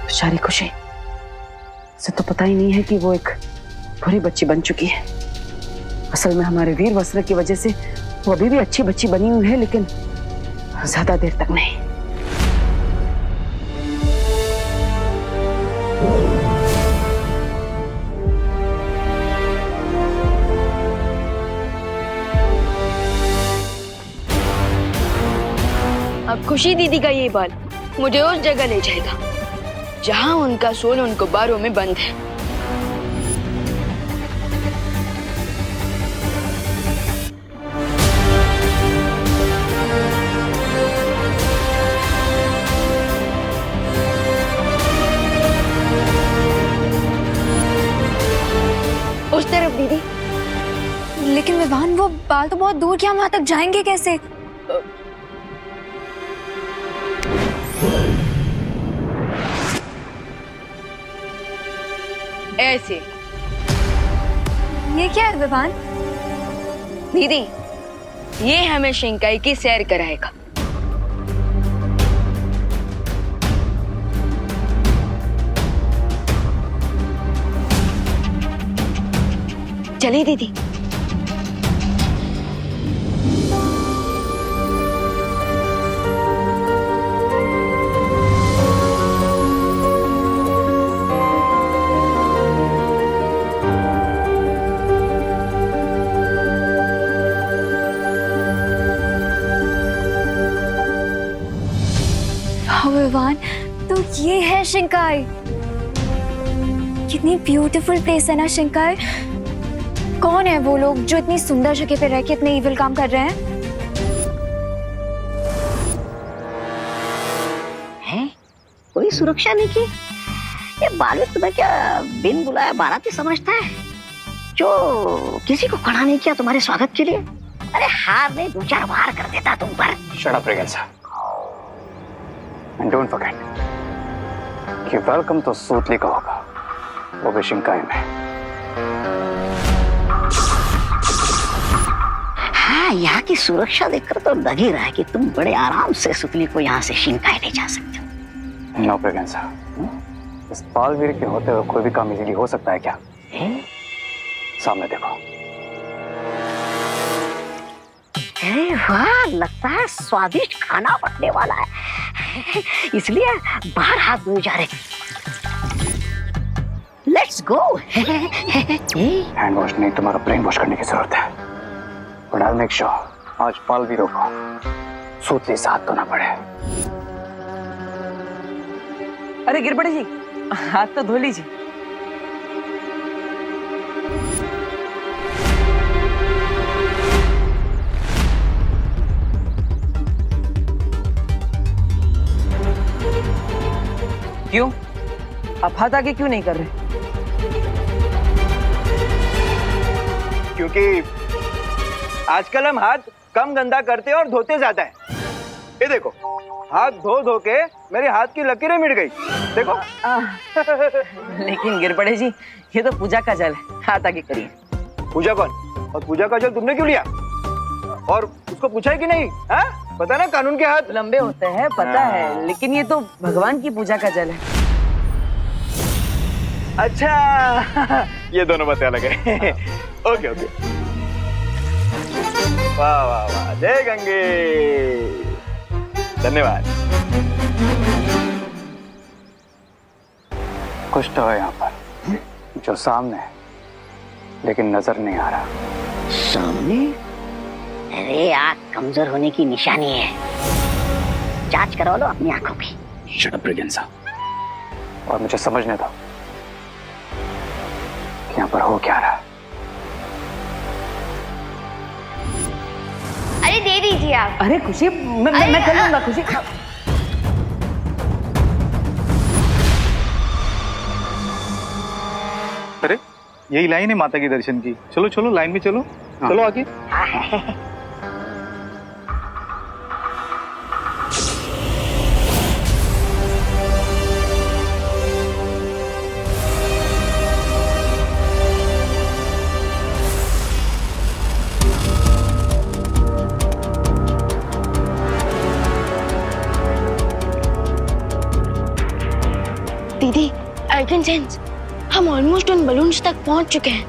बेचारी खुशी, उसे तो पता ही नहीं है कि वो एक बुरी बच्ची बन चुकी है। असल में हमारे वीर वस्त्र की वजह से वो अभी भी अच्छी बच्ची बनी हुई है, लेकिन ज्यादा देर तक नहीं। अब खुशी दीदी का ये बाल मुझे उस जगह ले जाएगा जहां उनका सोल उनको बारों में बंद है। उस तरफ दीदी। लेकिन विवान वो बाल तो बहुत दूर, क्या वहां तक जाएंगे कैसे? ऐसे। ये क्या है विवान? दीदी ये हमें शिंकाई की सैर कराएगा। चलिए दीदी। विवान तो ये है शिंकाई। कितनी ब्यूटीफुल प्लेस है ना शिंकाई। कौन है वो लोग जो इतनी सुंदर जगह पे रह के इतने इविल काम कर रहे हैं? हैं? कोई सुरक्षा नहीं की? ये बालक तुम्हें क्या बिन बुलाया बाराती समझता है, जो किसी को खड़ा नहीं किया तुम्हारे स्वागत के लिए? अरे हार नहीं 2-4 वार कर देता तुम पर। शट अप रेगेंसा। And don't forget कि वेलकम तो सूतली का होगा, वो भी शिंकाई में। हाँ यहाँ की सुरक्षा देखकर तो लग ही रहा है कि तुम बड़े आराम से सुतली को यहाँ से शिंकाई ले जा सकते हो। नो रेगेंसा, इस बालवीर के होते हुए कोई भी काम इजीली हो सकता है क्या? सामने देखो। अरे वाह, लगता है स्वादिष्ट खाना बनने वाला है, इसलिए बाहर हाथ धोए जा रहे। गो। हैंड वॉश नहीं, तुम्हारा ब्रेन वॉश करने की जरूरत है। बट आई मेक श्योर आज बालवीरों को सूतली से हाथ धोना पड़े। अरे गिरबड़े जी, हाथ तो धो लीजिए। क्यों? आप हाथ आगे क्यों नहीं कर रहे? क्योंकि आजकल हम हाथ कम गंदा करते हैं और धोते ज्यादा है। ये देखो, हाथ धो धो के मेरे हाथ की लकीरें मिट गई। देखो। लेकिन गिरबड़े जी, ये तो पूजा का जल है, हाथ आगे करिए। पूजा कौन? और पूजा का जल तुमने क्यों लिया? और उसको पूछा है कि नहीं? हाँ? पता ना कानून के हाथ लंबे होते हैं, पता है, लेकिन ये तो भगवान की पूजा का जल है। अच्छा, ये दोनों बातें अलग है। Okay okay. वाह वाह वाह, जय गंगे। धन्यवाद। कुछ तो है यहाँ पर जो सामने है लेकिन नजर नहीं आ रहा। सामने? अरे आँख कमजोर होने की निशानी है, जांच करवा लो अपनी आंखों की। शट अप ब्रिगेंसा, और मुझे समझने दो कि यहाँ पर हो क्या रहा है। अरे दे दीजिए आप। अरे खुशी, मैं कर लूंगा खुशी। अरे यही लाइन है माता के दर्शन की। चलो चलो लाइन में चलो। चलो आगे। दीदी, आई कैन सेंस, हम ऑलमोस्ट उन बलून्स तक पहुंच चुके हैं।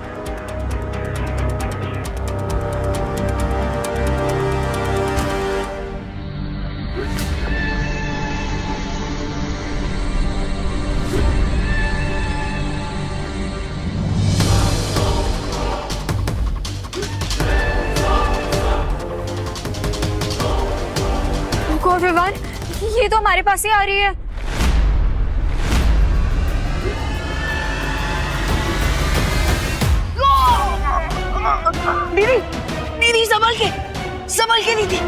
गॉड विवान, ये तो हमारे पास ही आ रही है। दीदी, दीदी संभल के दीदी।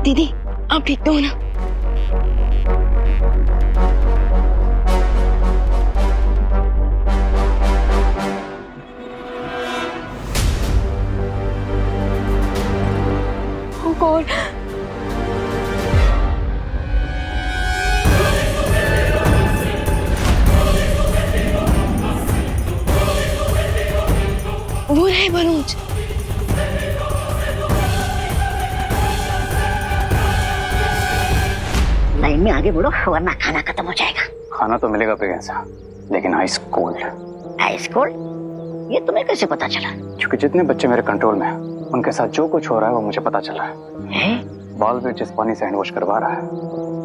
दीदी, आप ठीक तो हो ना? Oh God. वो रहे बलून्स। लाइन में आगे बढ़ो वरना खाना खत्म हो जाएगा। खाना तो मिलेगा ब्रिगेंसा, लेकिन आइस कोल्ड। Ice cold? ये तुम्हें कैसे पता चला? क्योंकि जितने बच्चे मेरे कंट्रोल में हैं, उनके साथ जो कुछ हो रहा है वो मुझे पता चला है। बालवीर जिस पानी से हैंड वॉश करवा रहा है,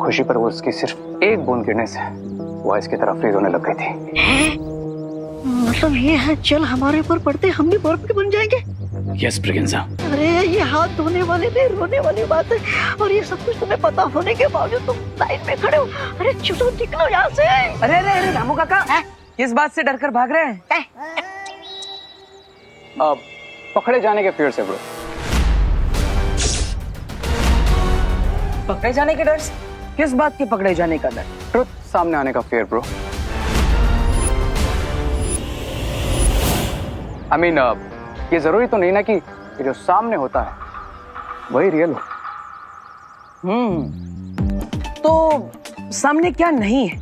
खुशी पर वो उसकी सिर्फ एक बूंद गिरने से वो आइस की तरह फ्रीज होने लग गई थी। मतलब ये है, चल हमारे ऊपर पड़ते हम भी बर्फ के बन जाएंगे। यस ब्रिगेंसा। अरे ये हाथ धोने वाले नहीं, रोने वाली बात है। और ये सब कुछ तुम्हें पता होने के बावजूद तुम लाइन में खड़े हो। अरे चलो निकलो यहाँ से। अरे अरे अरे रामू काका, किस बात से डरकर भाग रहे हैं? पकड़े जाने के फियर से ब्रो। पकड़े जाने के डर से? किस बात के पकड़े जाने का डर? ट्रुथ सामने आने का फियर ब्रो। आई मीन ये जरूरी तो नहीं ना कि ये जो सामने होता है वही रियल हो। तो सामने क्या नहीं है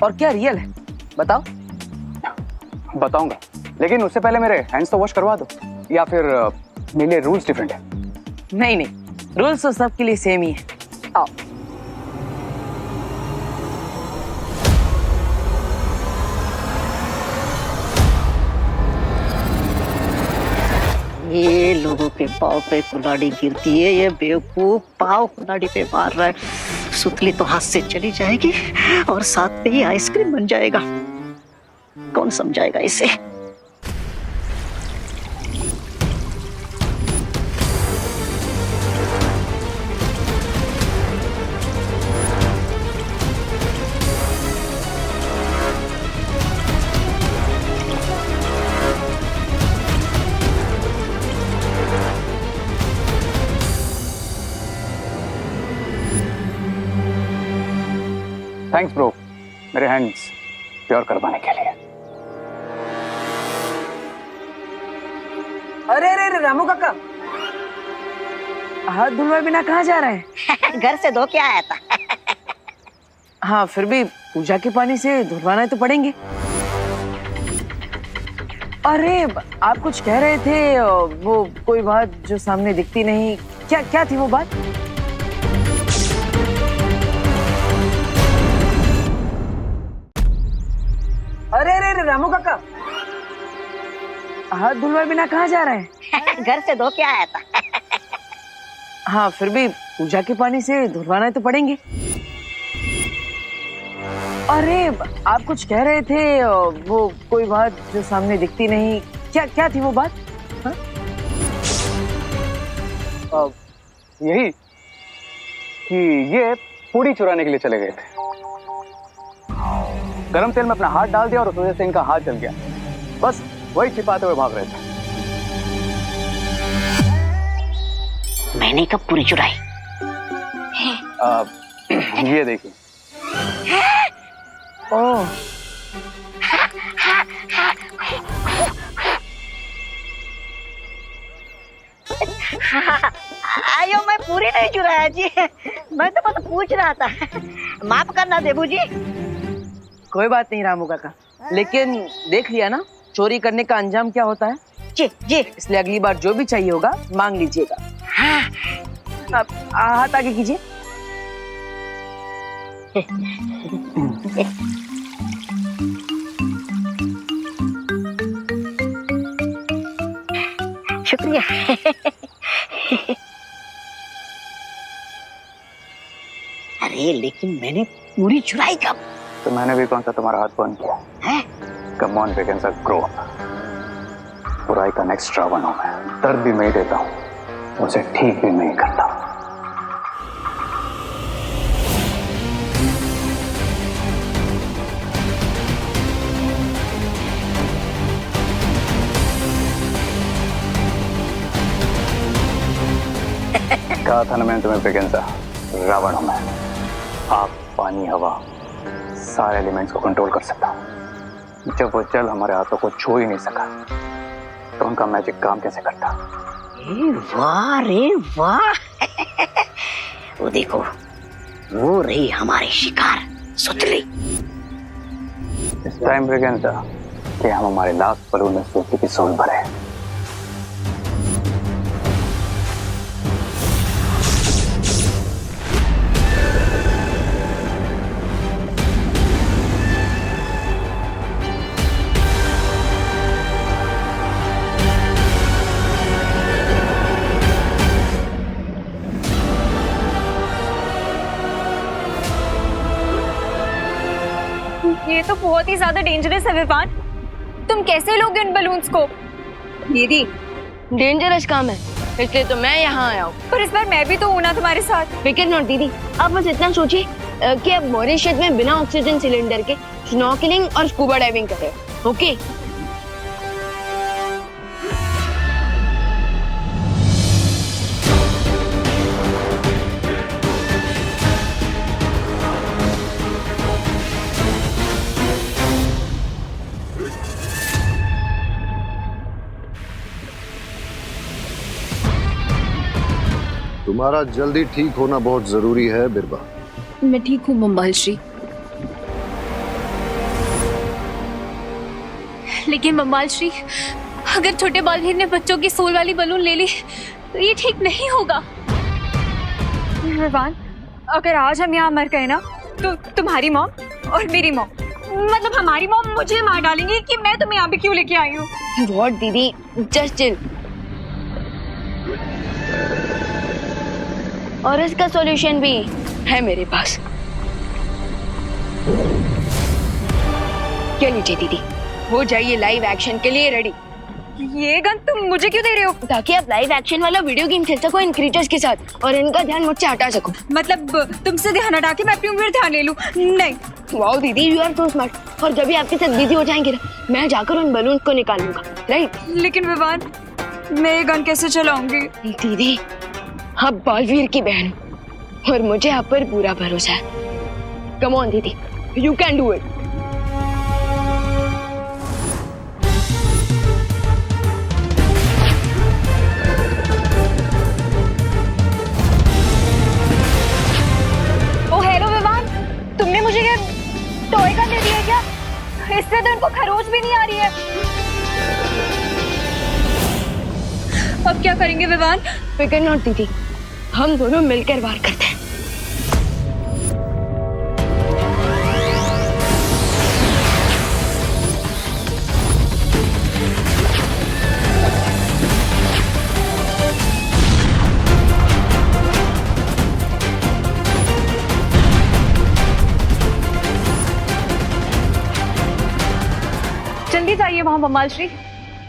और क्या रियल है, बताओ। बताऊंगा, लेकिन उससे पहले मेरे हैंड्स तो वॉश करवा दो, या फिर मेरे लिए रूल्स डिफरेंट है? नहीं नहीं, रूल्स तो सबके लिए सेम ही है। आओ। ये लोगों के के पाँव पे कुल्हाड़ी गिरती है, ये बेवकूफ पाँव कुल्हाड़ी पे मार रहा है। सुतली तो हाथ से चली जाएगी और साथ पे ही आइसक्रीम बन जाएगा। कौन समझाएगा इसे? थैंक्स ब्रो, मेरे हैंड्स प्योर करवाने के लिए। अरे अरे अरे रामू काका, हाथ धुलवाए बिना कहाँ जा रहे हैं? घर से धो के आया था। हाँ, फिर भी पूजा के पानी से धुलवाना तो पड़ेंगे। अरे आप कुछ कह रहे थे, वो कोई बात जो सामने दिखती नहीं, क्या क्या थी वो बात? अरे अरे अरे रामू काका, हाथ धुलवाए बिना कहाँ जा रहे हैं? घर से धो के आया था। हाँ, फिर भी पूजा के पानी से धुलवाना तो पड़ेंगे। अरे आप कुछ कह रहे थे, वो कोई बात जो सामने दिखती नहीं, क्या क्या थी वो बात? हाँ? यही कि ये पूड़ी चुराने के लिए चले गए थे। गरम तेल में अपना हाथ डाल दिया और उस वजह से इनका हाथ जल गया। बस वही छिपाते हुए भाग रहे थे। मैंने कब पूरी चुराई? ये देखिए। ओह, आयो, मैं पूरी नहीं चुराया जी, मैं तो बस पूछ रहा था। माफ करना देबू जी। कोई बात नहीं रामू काका, लेकिन देख लिया ना चोरी करने का अंजाम क्या होता है। जी जी, इसलिए अगली बार जो भी चाहिए होगा मांग लीजिएगा। हाँ। अब हाथ आगे कीजिए। शुक्रिया। अरे लेकिन मैंने पूरी चुराई कब? तो मैंने भी कौन सा तुम्हारा हाथ बंद किया है? कम ऑन वेकेंस ग्रो अप। बुराई का नेक्स्ट रावण हूं मैं। दर्द भी मैं ही देता हूं, उसे ठीक भी मैं ही करता। कहा था ना मैंने तुम्हें वेकेंसा, रावण हूं मैं। आग, पानी, हवा, सारे एलिमेंट्स को कंट्रोल कर सकता हूं। जब वो जल हमारे हाथों को छू ही नहीं सका तो उनका मैजिक काम कैसे करता? वाह रे वाह। वो देखो, वो रही हमारी शिकार सुतली। इस टाइम वेकेंसा कि हम हमारे लास्ट बलून में सोची की सोल भरे। ये तो बहुत ही ज्यादा डेंजरस है विवान। तुम कैसे लोगे उन बलून्स को? दीदी, डेंजरस काम है, इसलिए तो मैं यहाँ आया हूँ। पर इस बार मैं भी तो हूँ ना तुम्हारे साथ। फिक्र नॉट दीदी, आप बस इतना सोचिए कि आप मॉरिशस में बिना ऑक्सीजन सिलेंडर के स्नॉर्कलिंग और स्कूबा डाइविंग कर रहे हो। ओके? तुम्हारा जल्दी ठीक होना बहुत जरूरी है बिरबा। मैं ठीक हूँ बम्बाल श्री, लेकिन बम्बाल श्री, अगर छोटे बालवीर ने बच्चों की सोल वाली बलून ले ली तो ये ठीक नहीं होगा। विवान, अगर आज हम यहाँ मर गए ना तो तुम्हारी मॉम और मेरी मॉम, मतलब हमारी मॉम मुझे मार डालेंगी कि मैं तुम्हें यहाँ पे क्यों लेके आई हूँ। व्हाट दीदी, जस्ट चिल। और इसका सॉल्यूशन भी है मेरे पास। क्या लीजिए दीदी, हो जाइए लाइव एक्शन के लिए रेडी। ये गन तुम मुझे क्यों दे रहे हो? ताकि आप लाइव एक्शन वाला वीडियो गेम खेल सको इन क्रिएचर्स के साथ और इनका ध्यान मुझसे हटा सको। मतलब तुमसे ध्यान हटा के मैं अपने ऊपर ध्यान ले लूं? नहीं। वाओ दीदी, यू आर सो स्मार्ट। और जब भी आपके साथ बिजी हो जाएंगे ना, मैं जाकर उन बलून को निकाल लूंगा, राइट? लेकिन विवान, मैं ये गन कैसे चलाऊंगी? दीदी, आप बालवीर की बहन हो और मुझे आप पर पूरा भरोसा है। कम ऑन दीदी, यू कैन डू इट। तुमने मुझे ये टॉय गन दे दिया क्या? इससे तो इनको खरोच भी नहीं आ रही है। अब क्या करेंगे विवान? फिकर नॉट दीदी, हम दोनों मिलकर वार करते हैं। जल्दी जाइए वहां बमाल श्री,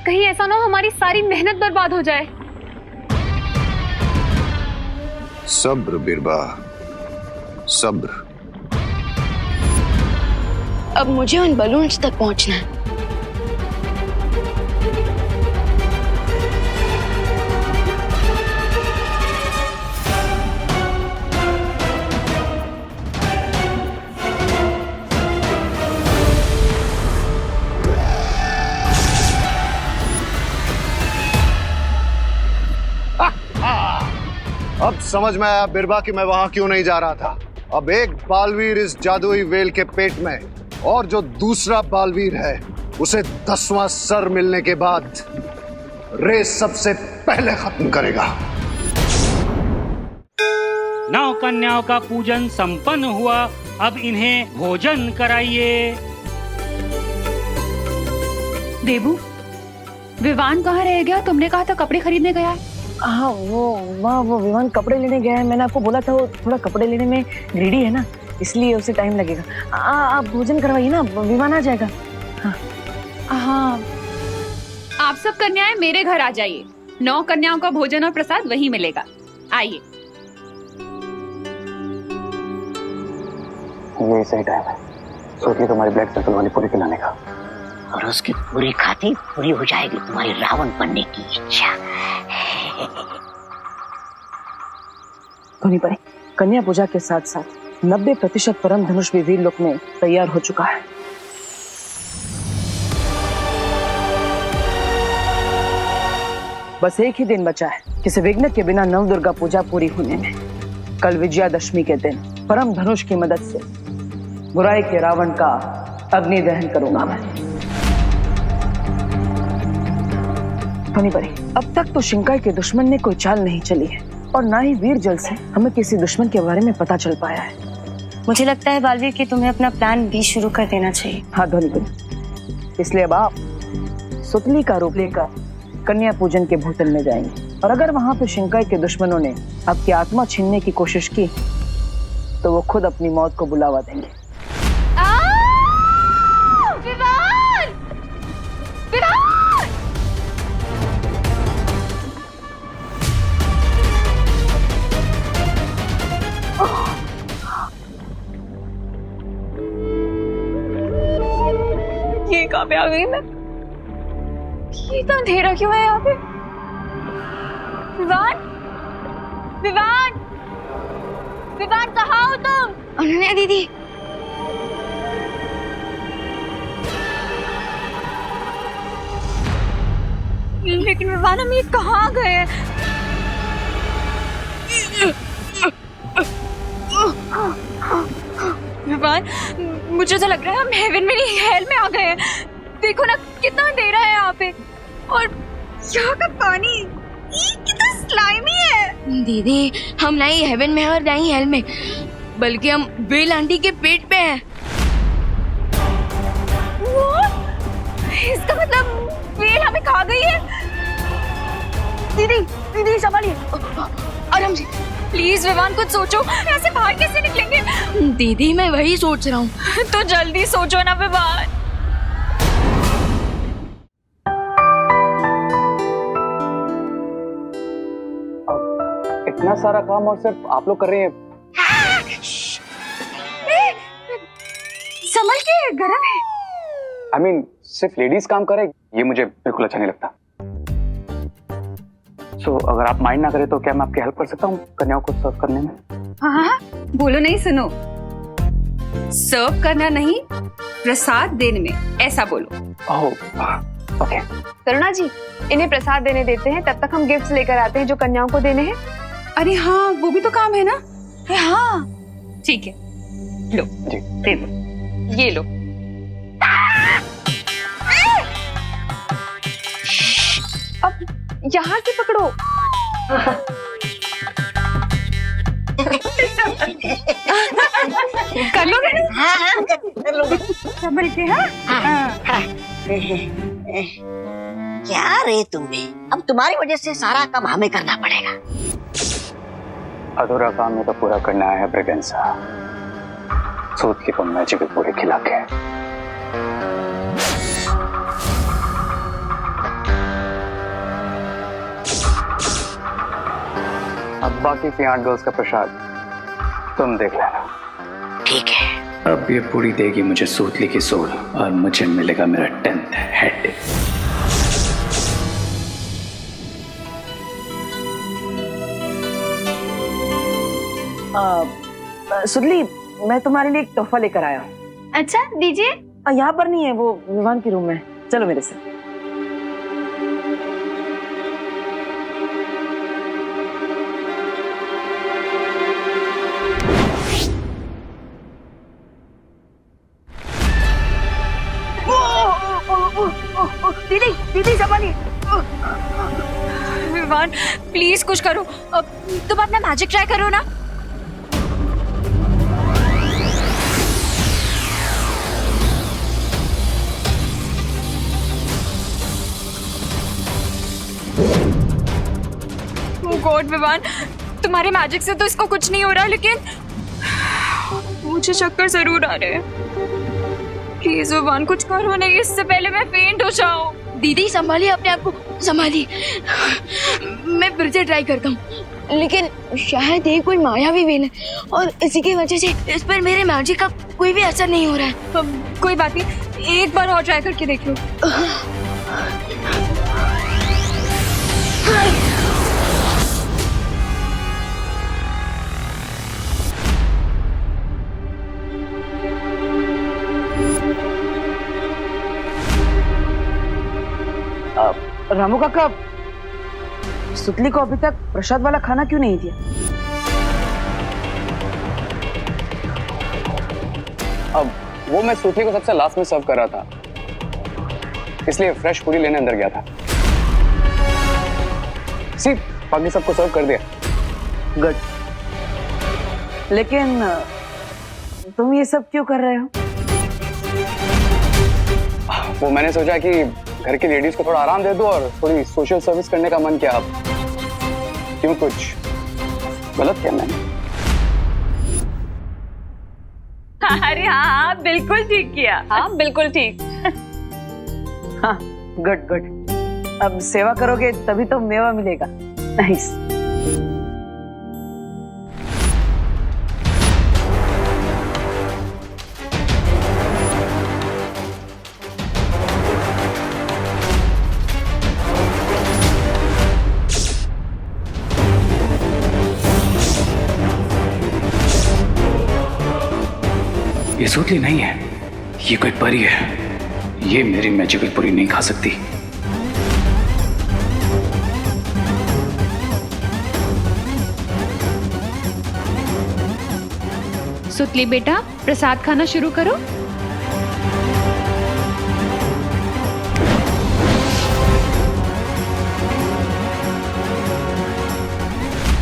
कहीं ऐसा ना हो हमारी सारी मेहनत बर्बाद हो जाए। सब्र बिरबा, सब्र। अब मुझे उन बलून्स तक पहुंचना है। अब समझ में आया बिरबा कि मैं वहां क्यों नहीं जा रहा था। अब एक बालवीर इस जादुई वेल के पेट में और जो दूसरा बालवीर है उसे 10वां सर मिलने के बाद रेस सबसे पहले खत्म करेगा। 9 कन्याओं का पूजन संपन्न हुआ। अब इन्हें भोजन कराइए। देबू, विवान कहाँ रह गया? तुमने कहा था कपड़े खरीदने गया है। हाँ, वो विमान कपड़े लेने गया है। मैंने आपको बोला था वो थोड़ा कपड़े लेने में ग्रीडी है ना, इसलिए उसे टाइम लगेगा। आप भोजन करवाइए ना, विमान आ जाएगा। हाँ, आप सब कन्याएं मेरे घर आ जाइए। 9 कन्याओं का भोजन और प्रसाद वहीं मिलेगा। आइए। ये सही टाइम है सोचिए तुम्हारी ब्लड सर्कल वाली पूरी पिलाने का। और उसकी पूरी खाती पूरी हो जाएगी तुम्हारी रावण बनने की इच्छा। धोनी परे, कन्या पूजा के साथ साथ 90% परम धनुष भी वीर लोक में तैयार हो चुका है। बस एक ही दिन बचा है किसी विघ्न के बिना नवदुर्गा पूजा पूरी होने में। कल विजयादशमी के दिन परम धनुष की मदद से बुराई के रावण का अग्नि दहन करूंगा मैं। धोनी परे, अब तक तो शिंकाई के दुश्मन ने कोई चाल नहीं चली है और ना ही वीर जल से हमें किसी दुश्मन के बारे में पता चल पाया है। मुझे लगता है बालवीर कि तुम्हें अपना प्लान भी शुरू कर देना चाहिए। हाँ धोनी परे, इसलिए अब आप सुतली का रूप लेकर कन्या पूजन के भूतल में जाएंगे और अगर वहां पे शिंकाई के दुश्मनों ने आपकी आत्मा छीनने की कोशिश की तो वो खुद अपनी मौत को बुलावा देंगे। विवान! विवान! ये कहाँ पे आ गई मैं? ये इतना अंधेरा क्यों है यहाँ पे? विवान! विवान! विवान कहाँ हो तुम? अनन्या दीदी, लेकिन विवान हम ये कहाँ गए? विवान, मुझे तो लग रहा है हम हेवन में नहीं हेल में आ गए हैं। देखो ना कितना अंधेरा है यहाँ पे और यहाँ का पानी कितना स्लाइमी है। दीदी, हम ना ही हेवन में हैं और ना ही हेल में, बल्कि हम वेल आंटी के पेट पे हैं। इसका मतलब वेल हमें खा गई है। दीदी, दीदी संभालिए। आराम से। प्लीज विवान कुछ सोचो, ऐसे बाहर कैसे निकलेंगे? दीदी मैं वही सोच रहा हूँ। तो जल्दी सोचो ना विवान। इतना सारा काम और सिर्फ आप लोग कर रही हैं। संभल के, गरम है। I mean, सिर्फ लेडीज काम करे ये मुझे बिल्कुल अच्छा नहीं लगता। So, अगर आप माइंड ना करें तो क्या मैं आपकी हेल्प कर सकता हूँ कन्याओं को सर्व करने में? हाँ, बोलो नहीं, सुनो। सर्व करना नहीं, प्रसाद देने में, ऐसा बोलो। ओह, ओके। करुणा जी, इन्हें प्रसाद देने देते हैं, तब तक हम गिफ्ट्स लेकर आते हैं जो कन्याओं को देने हैं। अरे हाँ, वो भी तो काम है ना। हाँ, ठीक है, लो जी, दे दो, ये लो। अब यहाँ से पकड़ो। कर लोगे ना? हाँ, कर लोगे। संभल के। हाँ, क्या रे तुम्हें, अब तुम्हारी वजह से सारा काम हमें करना पड़ेगा। अधूरा काम में तो पूरा करना है ब्रिगेंसा। सूत की तो मैजिक पूरे खिला के। अब बाकी की 8 गर्ल्स का प्रसाद तुम देख लेना। ठीक है। अब ये पूरी देगी मुझे सूतली की सोल और मुझे मिलेगा मेरा 10th हेड। सुदली, मैं तुम्हारे लिए एक तोहफा लेकर आया हूँ। अच्छा, दीजिए। यहाँ पर नहीं है, वो विवान के रूम में। चलो मेरे साथ। दीदी, दीदी संभालिए। विवान प्लीज कुछ करो। तुम अपना मैजिक ट्राई करो ना। ओह गॉड विवान, तुम्हारे मैजिक से तो इसको कुछ नहीं हो रहा, लेकिन मुझे चक्कर जरूर आ रहे हैं। प्लीज विवान कुछ करो नहीं, इससे पहले मैं फेंट हो जाऊं। दीदी संभालिए अपने आप को, संभालिए। मैं फिर से ट्राई करता हूँ, लेकिन शायद ये कोई मायावी वेल है और इसी की वजह से इस पर मेरे मैजिक का कोई भी असर नहीं हो रहा है। कोई बात नहीं, एक बार और ट्राई करके देख लो। रामू काका, सुतली को अभी तक प्रसाद वाला खाना क्यों नहीं दिया? अब वो मैं सुतली को सबसे लास्ट में सर्व कर रहा था, इसलिए फ्रेश पूरी लेने अंदर गया था। सिर्फ बाकी सबको सर्व कर दिया। गुड। लेकिन तुम ये सब क्यों कर रहे हो? वो मैंने सोचा कि घर की लेडीज को थोड़ा आराम दे दो और थोड़ी सोशल सर्विस करने का मन किया। अब क्यों, कुछ गलत किया मैंने? अरे हाँ, बिल्कुल ठीक किया। हाँ बिल्कुल ठीक। हाँ, गुड गुड। अब सेवा करोगे तभी तो मेवा मिलेगा। नाइस। ये सूतली नहीं है, ये कोई परी है। ये मेरी मैजिकल पूरी नहीं खा सकती। सुतली बेटा, प्रसाद खाना शुरू करो।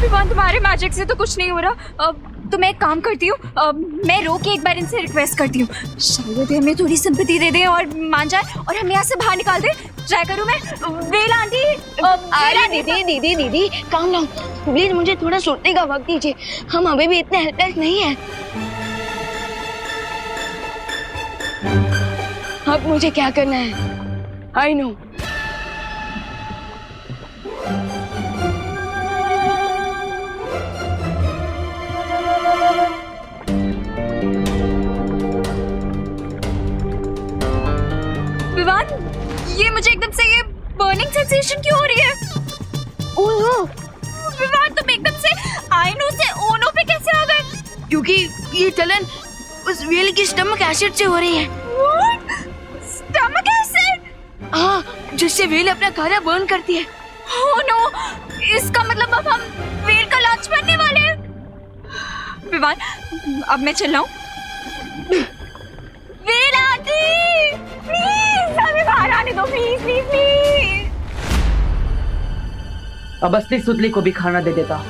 विवान, तुम्हारे मैजिक से तो कुछ नहीं हो रहा। तो मैं एक काम करती हूँ, मैं रो के एक बार इनसे रिक्वेस्ट करती हूँ, शायद हमें थोड़ी सिंपैथी दे दें और मान जाए और हमें यहाँ से बाहर निकाल दे। ट्राई करूं मैं? वेल आंटी, अरे दीदी दीदी दीदी काम डाउन प्लीज, मुझे थोड़ा सोचने का वक्त दीजिए, हम अभी भी इतने हेल्पलेस नहीं है। अब मुझे क्या करना है? I know. विवान, ये मुझे एकदम से ये बर्निंग सेंसेशन क्यों हो रही है? ओह विवान, तुम एकदम से आई नो से ओनो पे कैसे आ गए? क्योंकि ये जलन उस व्हेल की स्टमक एसिड से हो रही है। Stomach acid? हाँ, जिससे व्हेल अपना खाना बर्न करती है। ओह नो, इसका मतलब अब हम व्हेल का लंच बनने वाले हैं। विवान, अब मैं चल रहा हूँ। व्हेल आंटी, प्लीज हमें बाहर आने दो, प्लीज प्लीज प्लीज। अब असली सुतली को भी खाना दे देता,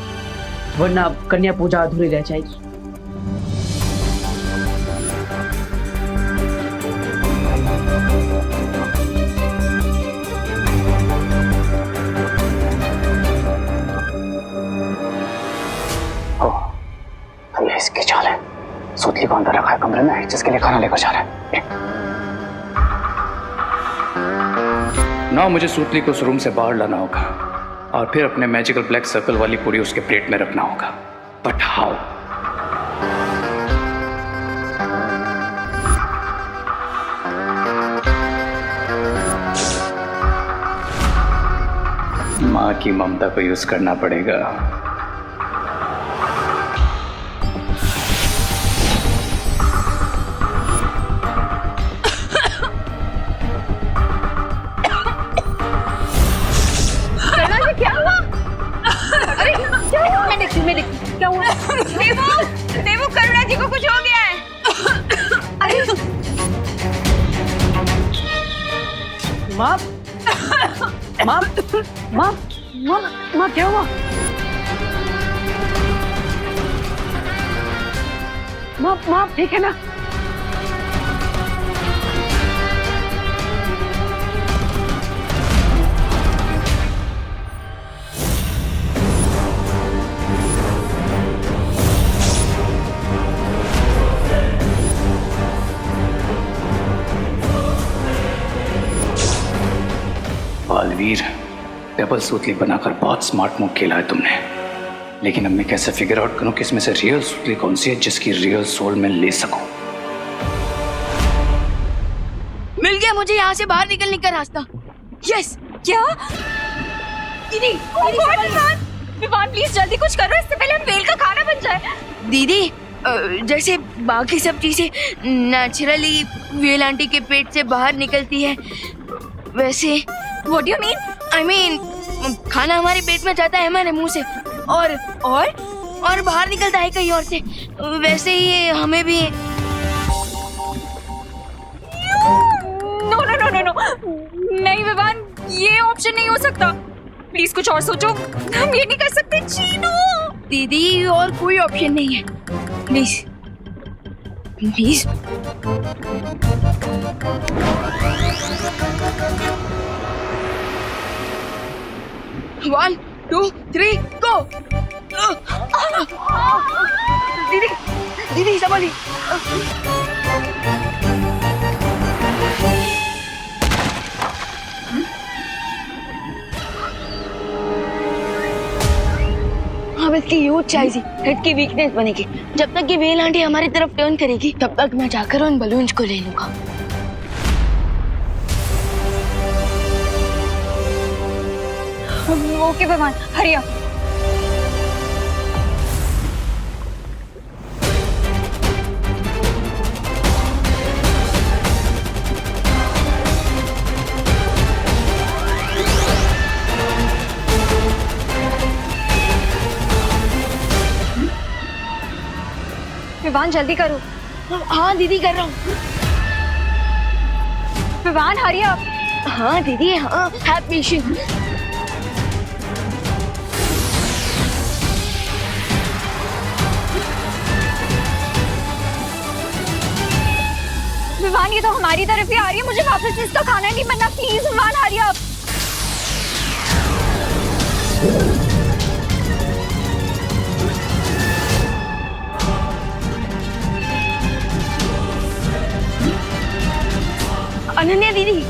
वरना अब कन्या पूजा अधूरी रह जाएगी। ये इसकी चाल है। सुतली को अंदर रखा है कमरे में, जिसके लिए खाना लेकर जा रहा है। ना मुझे सुतली को उस रूम से बाहर लाना होगा और फिर अपने मैजिकल ब्लैक सर्कल वाली पूरी उसके प्लेट में रखना होगा। But how? माँ की ममता को यूज करना पड़ेगा। क्या हुआ? देवू, करुणा जी को कुछ हो गया है। अरे माँ माँ माँ माँ माँ क्या हुआ? माँ माँ ठीक है ना? बालवीर, डबल सूतली बनाकर बहुत स्मार्ट मूव खेला है तुमने, लेकिन अब मैं कैसे फिगर आउट करूं कि इसमें से रियल सूतली कौन सी है जिसकी रियल सोल में ले सकूं? मिल गया मुझे यहाँ से बाहर निकलने का रास्ता। यस। क्या? दीदी, विवान प्लीज जल्दी कुछ करो, इससे पहले हम व्हेल का खाना बन जाए। दीदी जैसे बाकी सब चीजें नेचुरली व्हेल आंटी के पेट से बाहर निकलती है, वैसे What do you mean? I mean, खाना हमारे पेट में जाता है हमारे मुंह से और बाहर निकलता है कहीं और से, वैसे ही हमें भी। No no no no no, नहीं विवान, ये ऑप्शन नहीं हो सकता। प्लीज कुछ और सोचो, हम ये नहीं कर सकते। चीनू दीदी, और कोई ऑप्शन नहीं है, प्लीज प्लीज। 1 2 3 गो। दीदी दीदी संभालिए। अब इसकी यूथ चाहिए, हेड की वीकनेस बनेगी। जब तक ये व्हेल आंटी हमारी तरफ टर्न करेगी तब तक मैं जाकर उन बलून्स को ले लूंगा। Okay Vivaan, hurry up. Vivaan जल्दी करो। हाँ दीदी कर रहा हूँ। Vivaan hurry up. हाँ दीदी, हाँ, हैव पेशेंस। विवान, ये तो हमारी तरफ ही आ रही है, मुझे वापस इसका खाना नहीं बनना, please Vivaan hurry up. Ananya दीदी,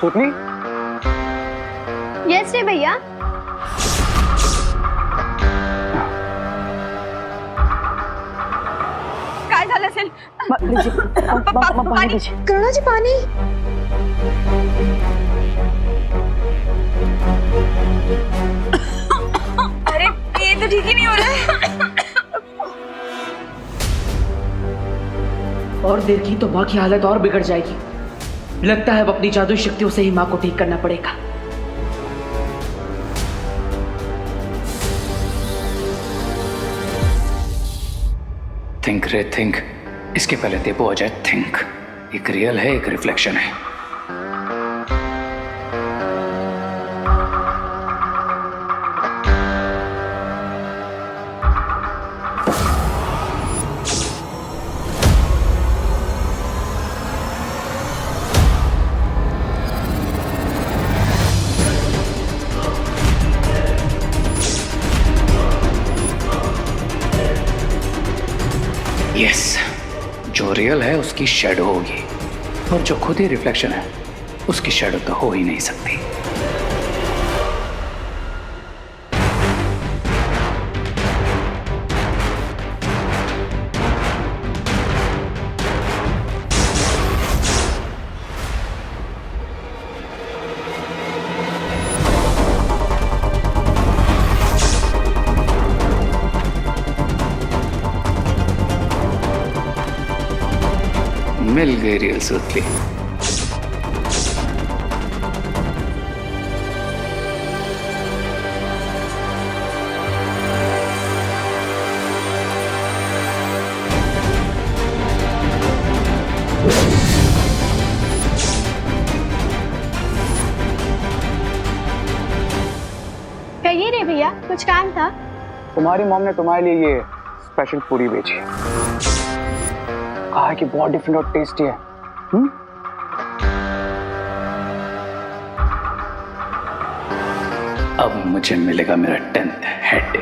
सुतनी? यस रे भैया। काय झालं असेल? पाणी दीजिए। करुणा जी पानी। अरे ये तो ठीक ही नहीं हो रहा है। और देर की तो माँ की हालत और बिगड़ जाएगी। लगता है अब अपनी जादुई शक्तियों से ही माँ को ठीक करना पड़ेगा। थिंक रे थिंक, इसके पहले दीपू आ जाए थिंक। एक रियल है, एक रिफ्लेक्शन है। यस, जो रियल है उसकी शैडो होगी, और जो खुद ही रिफ्लेक्शन है उसकी शैडो तो हो ही नहीं सकती। मिल गई रियल सुतली। कहिए रे भैया, कुछ काम था? तुम्हारी मॉम ने तुम्हारे लिए ये स्पेशल पूरी भेजी है। कहा है कि बहुत डिफरेंट और टेस्टी है। अब मुझे मिलेगा मेरा 10th हेड।